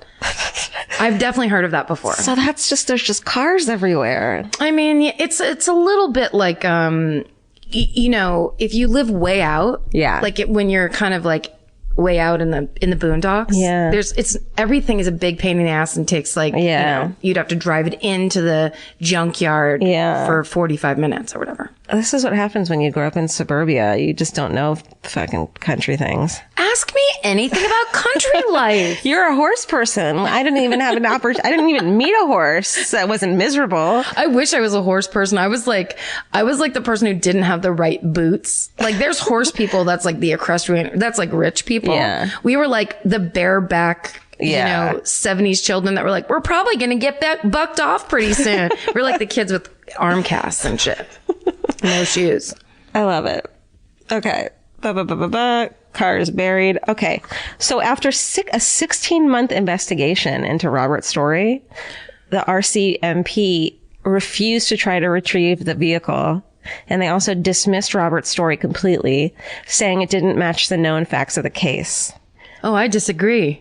I've definitely heard of that before. So there's just cars everywhere. I mean, it's a little bit like, if you live way out, when you're kind of way out in the boondocks, everything is a big pain in the ass and takes you'd have to drive it into the junkyard for 45 minutes or whatever. This is what happens when you grow up in suburbia. You just don't know fucking country things. Ask me anything about country life. You're a horse person. I didn't even have an opportunity. I didn't even meet a horse that wasn't miserable. I wish I was a horse person. I was like the person who didn't have the right boots. There's horse people that's the equestrian, that's rich people. Yeah. We were the bareback, 70s children that were we're probably going to get bucked off pretty soon. We're the kids with arm casts and shit. No shoes. I love it. Okay. Car is buried. Okay. So after a 16-month investigation into Robert's story, the RCMP refused to try to retrieve the vehicle. And they also dismissed Robert's story completely, saying it didn't match the known facts of the case. Oh, I disagree.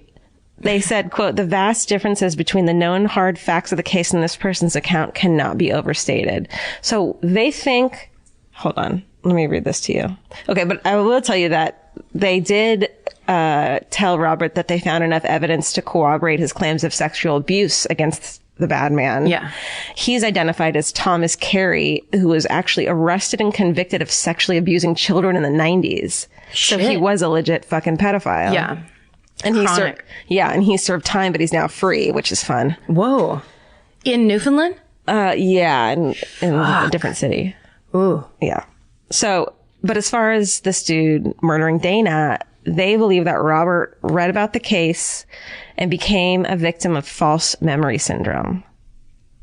They said, quote, the vast differences between the known hard facts of the case and this person's account cannot be overstated. So they think, hold on, let me read this to you. Okay, but I will tell you that they did tell Robert that they found enough evidence to corroborate his claims of sexual abuse against the bad man. Yeah. He's identified as Thomas Carey, who was actually arrested and convicted of sexually abusing children in the 90s. Shit. So he was a legit fucking pedophile. Yeah. And he served time, but he's now free, which is fun. Whoa. In Newfoundland? Yeah, in a different city. Ooh. Yeah. So, but as far as this dude murdering Dana, they believe that Robert read about the case and became a victim of false memory syndrome.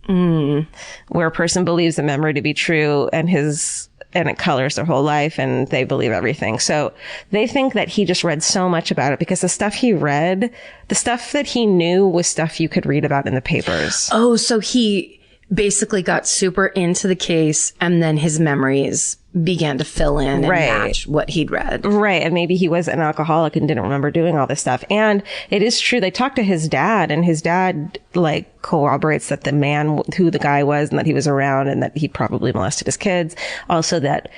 Where a person believes the memory to be true and it colors their whole life and they believe everything. So they think that he just read so much about it because the stuff he read, the stuff that he knew was stuff you could read about in the papers. Oh, so he basically got super into the case and then his memories began to fill in and match what he'd read. Right. And maybe he was an alcoholic and didn't remember doing all this stuff. And it is true. They talked to his dad and his dad corroborates that the man, who the guy was and that he was around and that he probably molested his kids. Also that,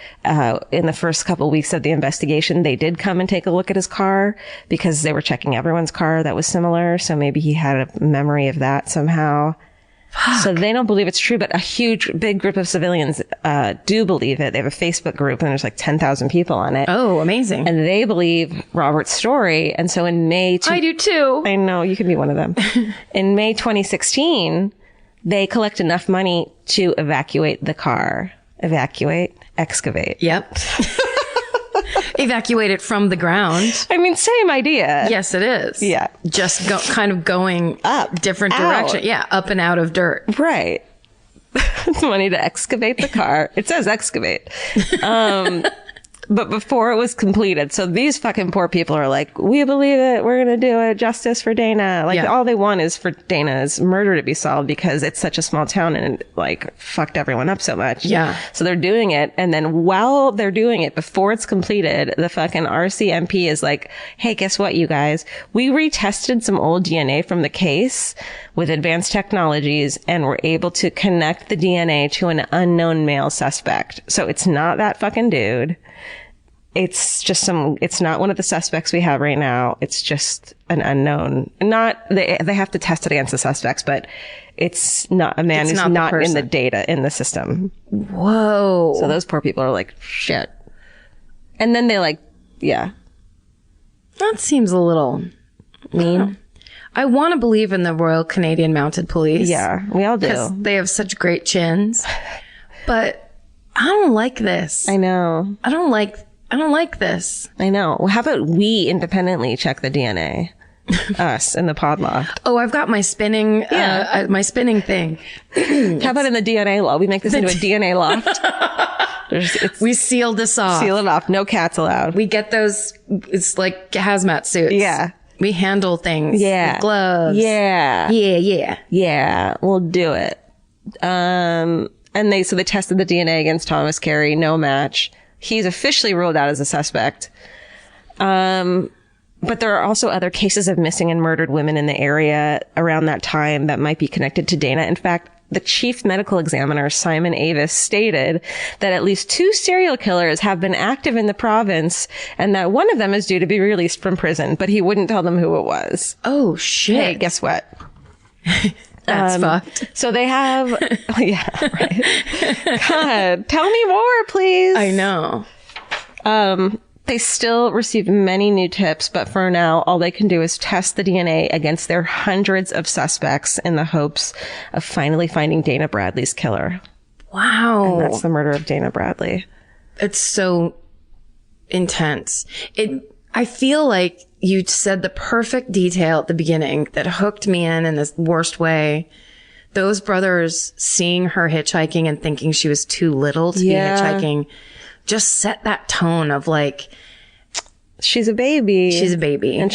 in the first couple of weeks of the investigation, they did come and take a look at his car because they were checking everyone's car that was similar. So maybe he had a memory of that somehow. So they don't believe it's true, but a big group of civilians do believe it. They have a Facebook group and there's like 10,000 people on it. Oh, amazing. And they believe Robert's story. And so in May... I do too. I know, you can be one of them. In May 2016, they collect enough money to evacuate the car. Excavate. Yep. Evacuate it from the ground. I mean, same idea. Yes, it is. Yeah. Just kind of going up, different out. direction. Yeah, up and out of dirt. Right. It's money to excavate the car. It says excavate. But before it was completed. So these fucking poor people are like, we believe it. We're going to do it. Justice for Dana. Like all they want is for Dana's murder to be solved because it's such a small town and it like fucked everyone up so much. Yeah. So they're doing it. And then while they're doing it, before it's completed, the fucking RCMP is like, hey, guess what, you guys? We retested some old DNA from the case with advanced technologies and we're able to connect the DNA to an unknown male suspect. So it's not that fucking dude. It's just it's not one of the suspects we have right now. It's just an unknown. They have to test it against the suspects, but it's not a man who's not in the data in the system. Whoa. So those poor people are like, shit. And then they That seems a little mean. I want to believe in the Royal Canadian Mounted Police. Yeah, we all do. Because they have such great chins. But I don't like this. I know. I don't like this. I know. Well, how about we independently check the DNA? Us in the pod loft. Oh, I've got my spinning, my spinning thing. How about in the DNA loft? We make this into a DNA loft. We seal this off. Seal it off. No cats allowed. We get those, it's like hazmat suits. Yeah. We handle things. Yeah. With gloves. Yeah. Yeah. Yeah. We'll do it. And they tested the DNA against Thomas Carey. No match. He's officially ruled out as a suspect. But there are also other cases of missing and murdered women in the area around that time that might be connected to Dana. In fact, the chief medical examiner, Simon Avis, stated that at least 2 serial killers have been active in the province and that one of them is due to be released from prison, but he wouldn't tell them who it was. Oh, shit. Hey, guess what? That's fucked. So they have, yeah, right. God, tell me more, please. I know. They still receive many new tips, but for now, all they can do is test the DNA against their hundreds of suspects in the hopes of finally finding Dana Bradley's killer. Wow. And that's the murder of Dana Bradley. It's so intense. I feel like you said the perfect detail at the beginning that hooked me in this worst way. Those brothers seeing her hitchhiking and thinking she was too little to be hitchhiking just set that tone of like, she's a baby. She's a baby. And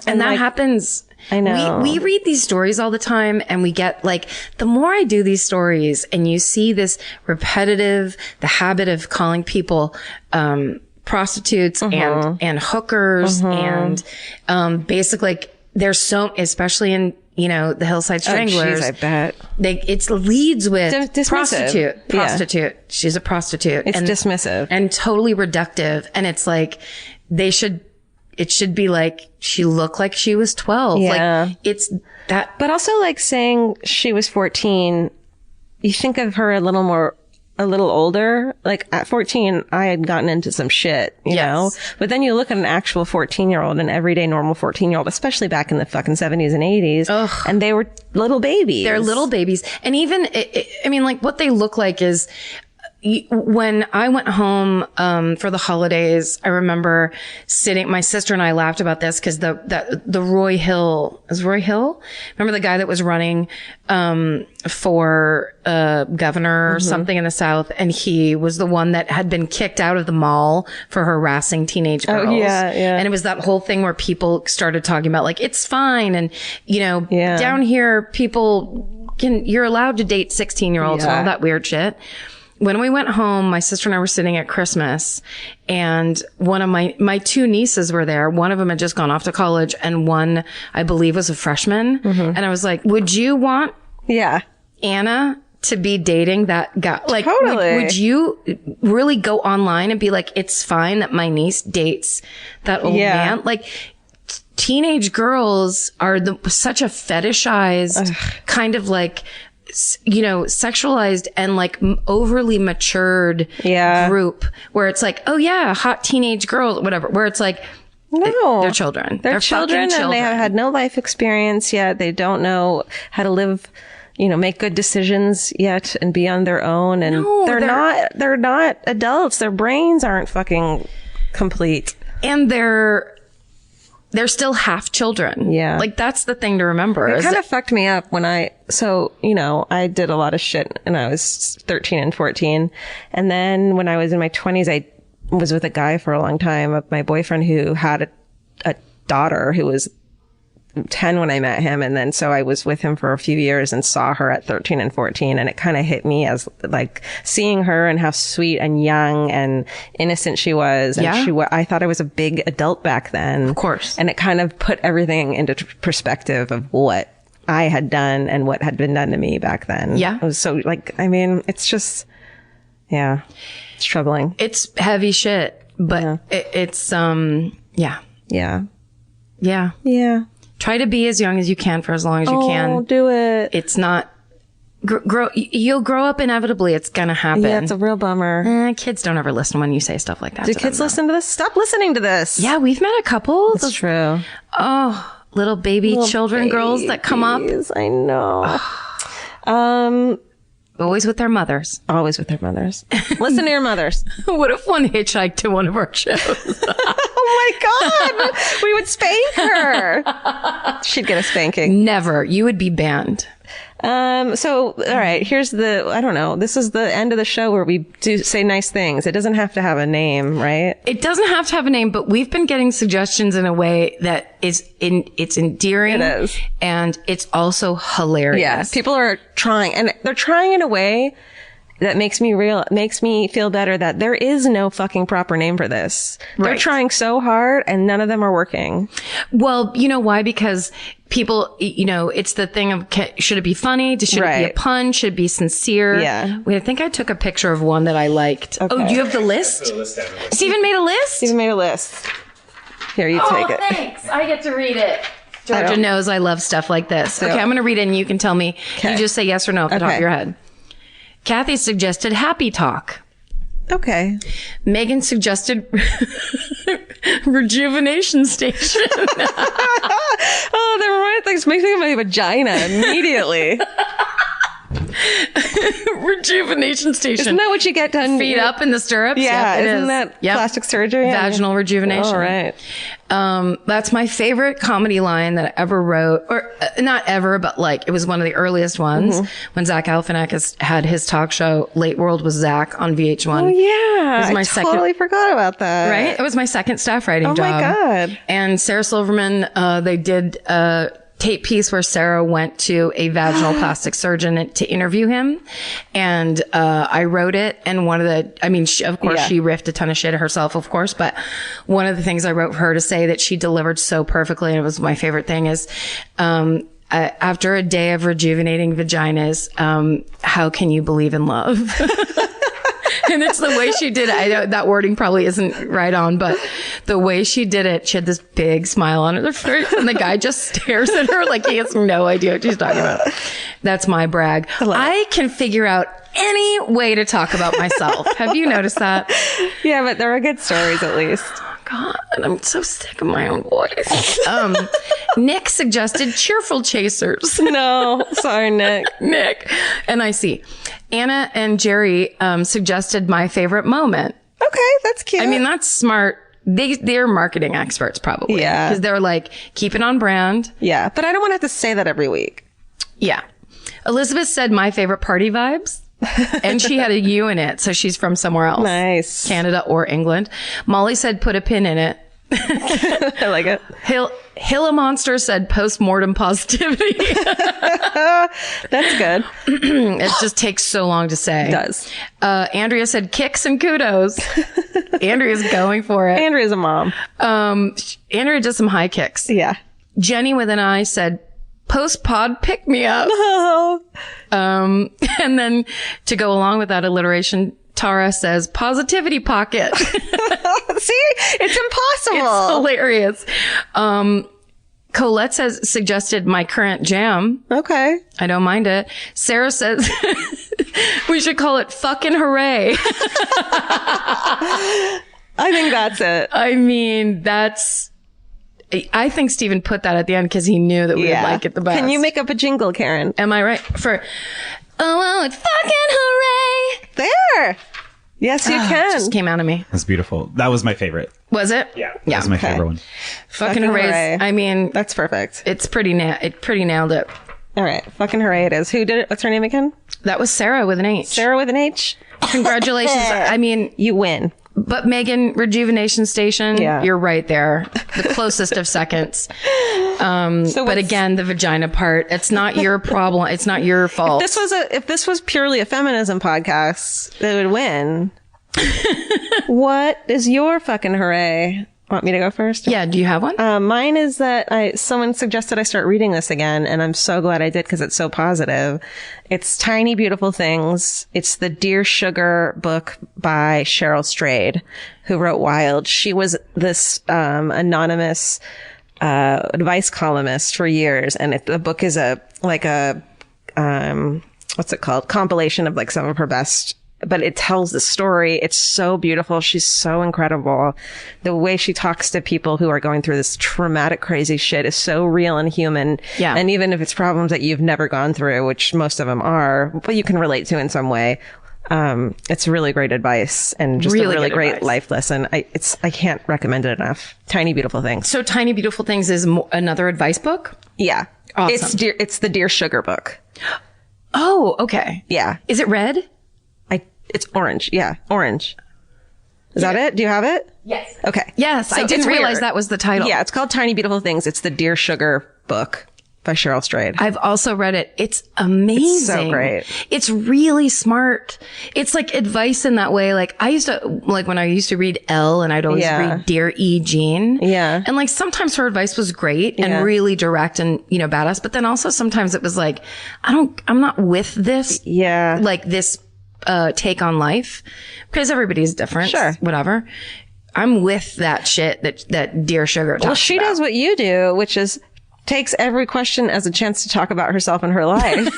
And that happens. I know. We read these stories all the time and we get like, the more I do these stories and you see this repetitive, the habit of calling people, prostitutes and hookers and, basically like there's so, especially in, the Hillside Stranglers. I bet. It leads with dismissive. prostitute. Yeah. She's a prostitute. It's dismissive. And totally reductive. And it's like, it should be like, she looked like she was 12. Yeah. Like, it's that. But also like saying she was 14, you think of her a little older. Like at 14, I had gotten into some shit, you know? But then you look at an actual 14-year-old, an everyday normal 14-year-old, especially back in the fucking 70s and 80s. And they were little babies. They're little babies. And even, like what they look like is, when I went home, for the holidays, I remember my sister and I laughed about this because the Roy Hill, is Roy Hill? Remember the guy that was running, for, governor or something in the South, and he was the one that had been kicked out of the mall for harassing teenage girls. Oh, yeah. And it was that whole thing where people started talking about like, it's fine. And, down here, you're allowed to date 16-year-olds and all that weird shit. When we went home, my sister and I were sitting at Christmas and one of my 2 nieces were there. One of them had just gone off to college and one, I believe, was a freshman. And I was like, would you want Anna to be dating that guy? Like, totally. would you really go online and be like, it's fine that my niece dates that old man? Like, teenage girls are such a fetishized kind of like, sexualized and like overly matured group where it's like, oh yeah, hot teenage girls, whatever, where it's like, no, they're children. They're children, and they have had no life experience yet. They don't know how to live, make good decisions yet and be on their own. And they're not adults. Their brains aren't fucking complete. And they're still half children. Yeah. Like that's the thing to remember. It kind of fucked me up when I did a lot of shit when I was 13 and 14. And then when I was in my 20s, I was with a guy for a long time, my boyfriend, who had a daughter who was 10 when I met him. And then so I was with him for a few years and saw her at 13 and 14. And it kind of hit me as like seeing her and how sweet and young and innocent she was. And I thought I was a big adult back then. Of course. And it kind of put everything into perspective of what I had done and what had been done to me back then. Yeah. It was so it's just, yeah. It's troubling. It's heavy shit, but it's, yeah. Yeah. Yeah. Yeah. Try to be as young as you can for as long as you can. Oh, do it. It's not, you'll grow up inevitably. It's going to happen. Yeah, it's a real bummer. Kids don't ever listen when you say stuff like that. Do kids listen to this? Stop listening to this. Yeah, we've met a couple. That's true. Oh, little children, girls that come up. I know. Always with their mothers. Always with their mothers. Listen to your mothers. What if one hitchhiked to one of our shows? Oh my God. We would spank her. She'd get a spanking. Never. You would be banned. So, all right, here's this is the end of the show where we do say nice things. It doesn't have to have a name, right? It doesn't have to have a name, but we've been getting suggestions in a way that it's endearing. It is. And it's also hilarious. Yes. People are trying, and they're trying in a way that makes me feel better that there is no fucking proper name for this. They're Right. trying so hard and none of them are working. Well, you know why? Because people, it's the thing of, should it be funny? Should it be a Right. pun? Should it be sincere? Yeah. Wait, I think I took a picture of one that I liked. Okay. Oh, do you have the list? Steven made a list? Steven made a list. Here, you take it. Thanks. I get to read it. Georgia knows I love stuff like this. Okay, I'm going to read it and you can tell me. Okay. You just say yes or no off the top Okay. of your head. Kathy suggested happy talk. Okay. Megan suggested rejuvenation station. Oh, never mind. Things makes me think of my vagina immediately. Rejuvenation station. Isn't that what you get done? Feet up in the stirrups? Yeah. Yep, it isn't is. that Yep. plastic surgery? Vaginal rejuvenation. All right. That's my favorite comedy line that I ever wrote, or not ever, but like it was one of the earliest ones when Zach Galifianakis had his talk show, Late World with Zach on VH1. Oh yeah. It was my I totally forgot about that. Right? It was my second staff writing job. Oh my God. And Sarah Silverman, they did a tape piece where Sarah went to a vaginal plastic surgeon to interview him. And I wrote it. And she riffed a ton of shit herself, of course. But one of the things I wrote for her to say that she delivered so perfectly, and it was my favorite thing, is after a day of rejuvenating vaginas, how can you believe in love? And it's the way she did it. I know that wording probably isn't right on, but the way she did it, she had this big smile on her face, and the guy just stares at her like he has no idea what she's talking about. That's my brag. I can figure out any way to talk about myself. Have you noticed that? Yeah, but there are good stories at least. God, I'm so sick of my own voice. Nick suggested cheerful chasers. No, sorry, Nick. And I see. Anna and Jerry suggested my favorite moment. Okay, that's cute. I mean, that's smart. They're marketing experts probably. Yeah. Because they're like, keep it on brand. Yeah, but I don't want to have to say that every week. Yeah. Elizabeth said my favorite party vibes. And she had a U in it, so she's from somewhere else. Nice. Canada or England. Molly said put a pin in it. I like it. Hilla Monster said post-mortem positivity. That's good. It just takes so long to say. It does. Andrea said kicks and kudos. Andrea's going for it. Andrea's a mom. Andrea does some high kicks. Yeah. Jenny with an I said post-pod pick me up. Oh. And then to go along with that alliteration, Tara says positivity pocket. See, it's impossible. It's hilarious. Colette says, suggested my current jam. Okay. I don't mind it. Sarah says we should call it fucking hooray. I think that's it. I mean, I think Steven put that at the end because he knew that we would like it the best. Can you make up a jingle, Karen? Am I right? Oh, it's fucking hooray. There. Yes, you can. Just came out of me. That's beautiful. That was my favorite. Was it? Yeah. That was my favorite one. Fucking hooray. I mean, that's perfect. It pretty nailed it. All right. Fucking hooray it is. Who did it? What's her name again? That was Sarah with an H. Sarah with an H. Congratulations. I mean, you win. But Megan, Rejuvenation Station, you're right there. The closest of seconds. But again, the vagina part, it's not your problem. It's not your fault. If this was purely a feminism podcast, it would win. What is your fucking hooray? Want me to go first? Yeah. Do you have one? Mine is that someone suggested I start reading this again, and I'm so glad I did because it's so positive. It's Tiny Beautiful Things. It's the Dear Sugar book by Cheryl Strayed, who wrote Wild. She was this anonymous advice columnist for years, and the book is what's it called? Compilation of like some of her best. But it tells the story. It's so beautiful. She's so incredible. The way she talks to people who are going through this traumatic, crazy shit is so real and human. Yeah. And even if it's problems that you've never gone through, which most of them are, but you can relate to in some way, it's really great advice and just a really great life lesson. I can't recommend it enough. Tiny Beautiful Things. So Tiny Beautiful Things is another advice book? Yeah. Awesome. It's the Dear Sugar book. Oh, okay. Yeah. Is it red? It's orange. Yeah. Orange. Is that it? Do you have it? Yes. Okay. Yes. So I didn't realize that was the title. Yeah. It's called Tiny Beautiful Things. It's the Dear Sugar book by Cheryl Strayed. I've also read it. It's amazing. It's so great. It's really smart. It's like advice in that way. Like I used to, like when I used to read Elle and I'd always read Dear E. Jean. Yeah. And like sometimes her advice was great and really direct and, badass. But then also sometimes it was like, I'm not with this. Yeah. Like this take on life because everybody's different. Sure. Whatever. I'm with that shit that Dear Sugar talks about. Well, she does what you do, which is takes every question as a chance to talk about herself and her life.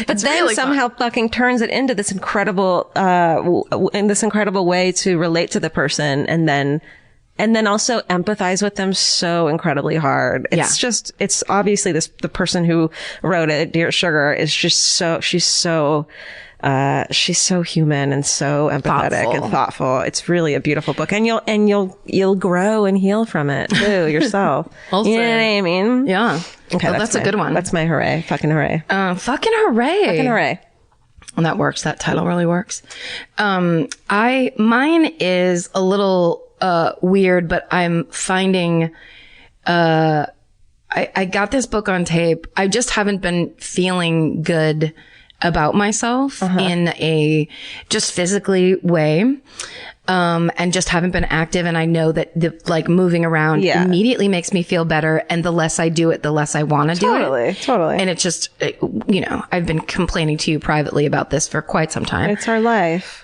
But then really somehow fucking turns it into this incredible way to relate to the person and then also empathize with them so incredibly hard. It's obviously the person who wrote it, Dear Sugar, is just she's so human and so empathetic and thoughtful. It's really a beautiful book, and you'll grow and heal from it too yourself. Also, you know what I mean? Yeah. Okay, that's a good one. That's my hooray. Fucking hooray. Fucking hooray. Fucking hooray. And that works. That title really works. Mine is a little weird, but I'm finding I got this book on tape. I just haven't been feeling good about myself in a just physically way. And just haven't been active. And I know that the like moving around immediately makes me feel better. And the less I do it, the less I want to do it. Totally. And it's just, I've been complaining to you privately about this for quite some time. It's our life.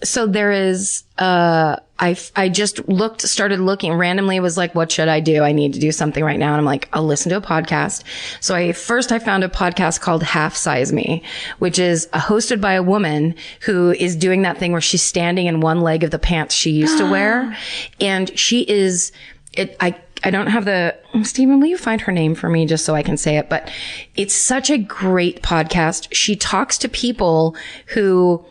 So there is, I just started looking randomly, was like, what should I do? I need to do something right now. And I'm like, I'll listen to a podcast. So I found a podcast called Half Size Me, which is hosted by a woman who is doing that thing where she's standing in one leg of the pants she used to wear. And she is, I don't have Stephen, will you find her name for me just so I can say it? But it's such a great podcast. She talks to people who,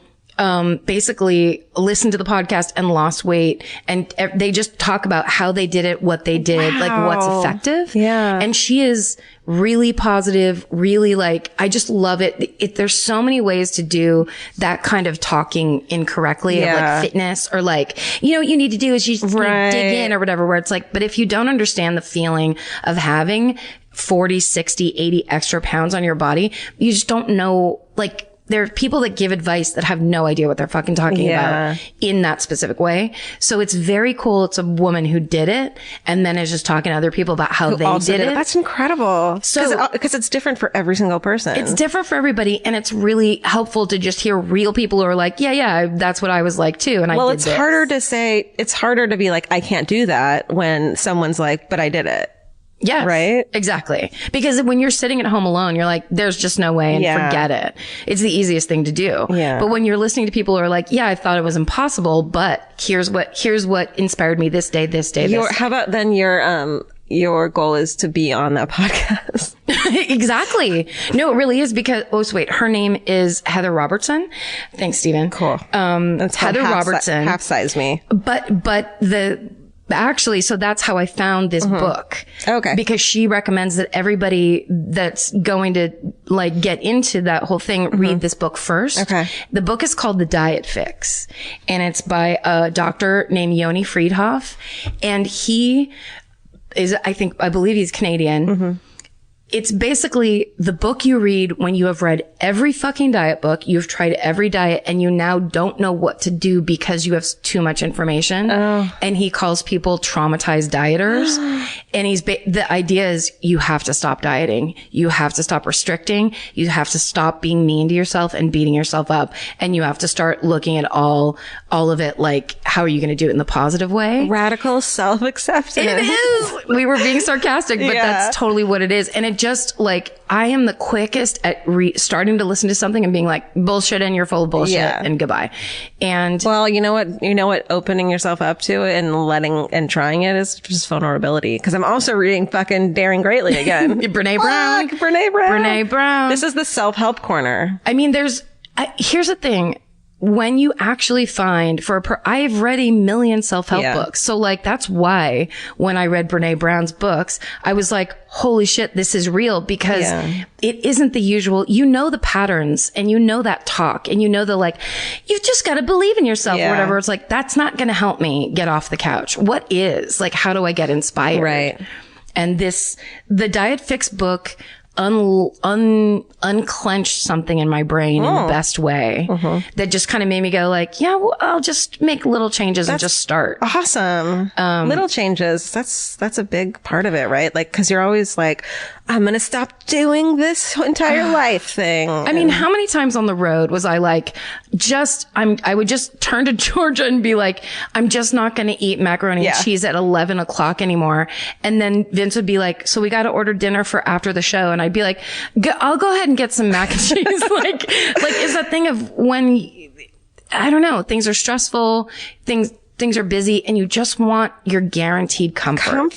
basically listened to the podcast and lost weight, and they just talk about how they did it, what they did, like what's effective. Yeah. And she is really positive, really like, I just love it. There's so many ways to do that kind of talking incorrectly of like fitness or like, what you need to do is you just dig in or whatever, where it's like, but if you don't understand the feeling of having 40, 60, 80 extra pounds on your body, you just don't know, like, there are people that give advice that have no idea what they're fucking talking about in that specific way. So it's very cool. It's a woman who did it and then is just talking to other people about how they did it. That's incredible. So, because it's different for every single person. It's different for everybody. And it's really helpful to just hear real people who are like, that's what I was like too. And it's harder to be like, I can't do that when someone's like, but I did it. Yes, Right? Exactly. Because when you're sitting at home alone, you're like, there's just no way, and forget it. It's the easiest thing to do. Yeah. But when you're listening to people who are like, yeah, I thought it was impossible, but here's what inspired me this day. How about then your goal is to be on that podcast? Exactly. No, it really is because, her name is Heather Robertson. Thanks, Stephen. Cool. That's Heather Robertson. Half size me. So that's how I found this book. Okay. Because she recommends that everybody that's going to like get into that whole thing read this book first. Okay. The book is called The Diet Fix, and it's by a doctor named Yoni Friedhoff, and he is, I believe he's Canadian. It's basically the book you read when you have read every fucking diet book, you've tried every diet, and you now don't know what to do because you have too much information. And he calls people traumatized dieters. And the idea is you have to stop dieting. You have to stop restricting. You have to stop being mean to yourself and beating yourself up. And you have to start looking at all of it like, how are you going to do it in the positive way? Radical self-acceptance. It is. We were being sarcastic, but that's totally what it is. And it just like, I am the quickest at starting to listen to something and being like, bullshit, and you're full of bullshit, and goodbye. And well, you know what opening yourself up to and trying it is just vulnerability. Because I'm also reading fucking Daring Greatly again. Brene Brown. Brene Brown. This is the self-help corner. I mean, here's the thing. When you actually find I've read a million self-help books. So like, that's why when I read Brene Brown's books, I was like, holy shit, this is real, because it isn't the usual, the patterns, and that talk, and the like, you've just got to believe in yourself or whatever. It's like, that's not going to help me get off the couch. What is? Like, how do I get inspired? Right. And the Diet Fix book unclenched something in my brain in the best way that just kind of made me go like, yeah, well, I'll just make little changes and just start. Awesome. Little changes. That's a big part of it, right? Like, cause you're always like, I'm going to stop doing this entire life thing. I mean, how many times on the road was I like, I would just turn to Georgia and be like, I'm just not going to eat macaroni and cheese at 11 o'clock anymore. And then Vince would be like, so we got to order dinner for after the show. And I'd be like, I'll go ahead and get some mac and cheese. like is that thing of when, I don't know, things are stressful, things are busy, and you just want your guaranteed comfort.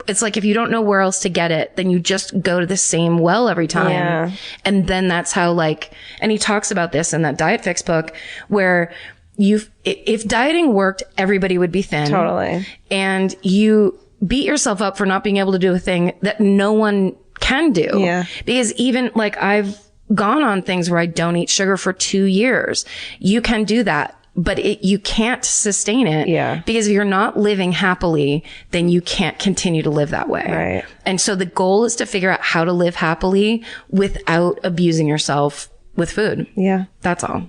It's like, if you don't know where else to get it, then you just go to the same well every time. Yeah. And then that's how and he talks about this in that Diet Fix book, where if dieting worked, everybody would be thin. Totally. And you beat yourself up for not being able to do a thing that no one can do. Yeah. Because even I've gone on things where I don't eat sugar for 2 years. You can do that. But you can't sustain it. Yeah. Because if you're not living happily, then you can't continue to live that way. Right. And so the goal is to figure out how to live happily without abusing yourself with food. Yeah. That's all.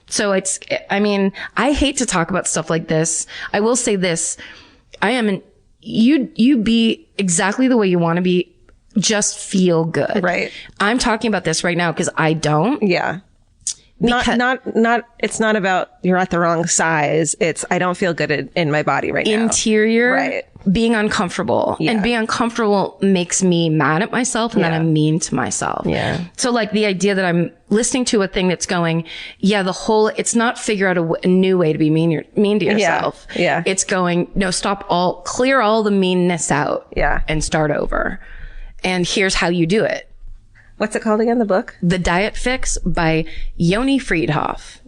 So I hate to talk about stuff like this. I will say this. You be exactly the way you want to be. Just feel good. Right. I'm talking about this right now because I don't. Yeah. It's not about you're at the wrong size. It's I don't feel good in my body right now. Interior, right. Being uncomfortable. Yeah. And being uncomfortable makes me mad at myself, and then I'm mean to myself. Yeah. So the idea that I'm listening to a thing that's going, it's not figure out a new way to be mean to yourself. Yeah. It's going, no, clear all the meanness out. Yeah. And start over. And here's how you do it. What's it called again, the book? The Diet Fix by Yoni Friedhoff.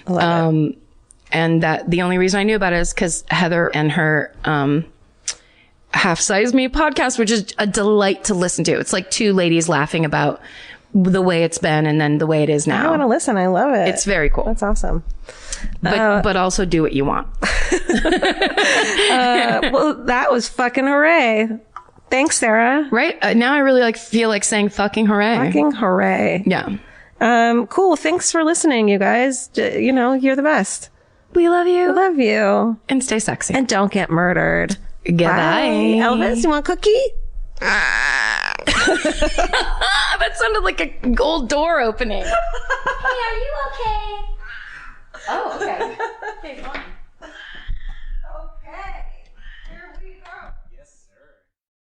Love it. And that the only reason I knew about it is because Heather and her Half Size Me podcast, which is a delight to listen to. It's like two ladies laughing about the way it's been and then the way it is now. I want to listen. I love it. It's very cool. That's awesome. But also do what you want. Well, that was fucking hooray. Thanks, Sarah. Right? Now I really feel like saying fucking hooray. Fucking hooray. Yeah. Cool. Thanks for listening, you guys. You're the best. We love you. We love you. And stay sexy. And don't get murdered. Goodbye. Bye. Elvis, you want a cookie? That sounded like a gold door opening. Hey, are you okay? Oh, okay. Okay, fine.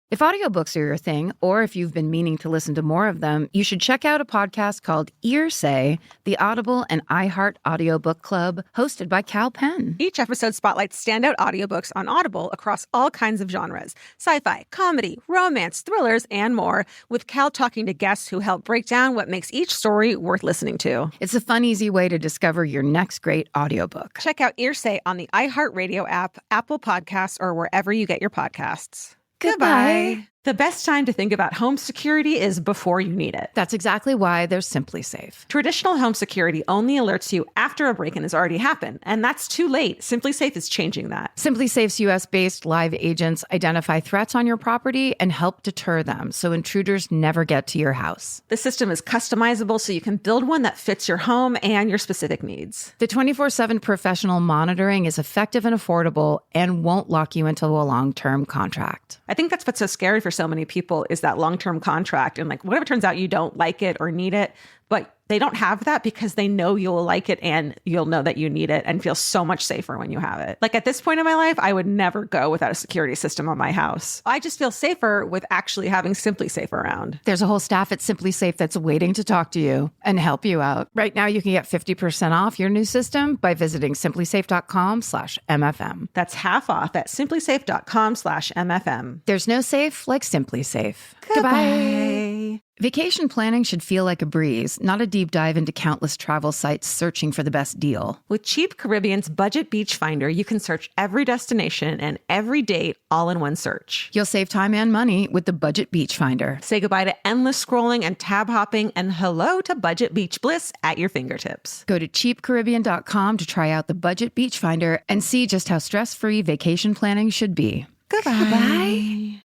If audiobooks are your thing, or if you've been meaning to listen to more of them, you should check out a podcast called Earsay, the Audible and iHeart Audiobook Club, hosted by Cal Penn. Each episode spotlights standout audiobooks on Audible across all kinds of genres: sci-fi, comedy, romance, thrillers, and more, with Cal talking to guests who help break down what makes each story worth listening to. It's a fun, easy way to discover your next great audiobook. Check out Earsay on the iHeartRadio app, Apple Podcasts, or wherever you get your podcasts. Goodbye. The best time to think about home security is before you need it. That's exactly why there's Simply Safe. Traditional home security only alerts you after a break-in has already happened, and that's too late. Simply Safe is changing that. Simply Safe's US-based live agents identify threats on your property and help deter them so intruders never get to your house. The system is customizable so you can build one that fits your home and your specific needs. The 24/7 professional monitoring is effective and affordable and won't lock you into a long-term contract. I think that's what's so scary for so many people is that long-term contract. And like, what if it turns out you don't like it or need it, but they don't have that because they know you'll like it and you'll know that you need it and feel so much safer when you have it. Like at this point in my life, I would never go without a security system on my house. I just feel safer with actually having Simply Safe around. There's a whole staff at Simply Safe that's waiting to talk to you and help you out. Right now, you can get 50% off your new system by visiting simplysafe.com/MFM. That's half off at simplysafe.com/MFM. There's no safe like Simply Safe. Goodbye. Vacation planning should feel like a breeze, not a deep dive into countless travel sites searching for the best deal. With Cheap Caribbean's Budget Beach Finder, you can search every destination and every date all in one search. You'll save time and money with the Budget Beach Finder. Say goodbye to endless scrolling and tab hopping and hello to Budget Beach Bliss at your fingertips. Go to cheapcaribbean.com to try out the Budget Beach Finder and see just how stress-free vacation planning should be. Goodbye.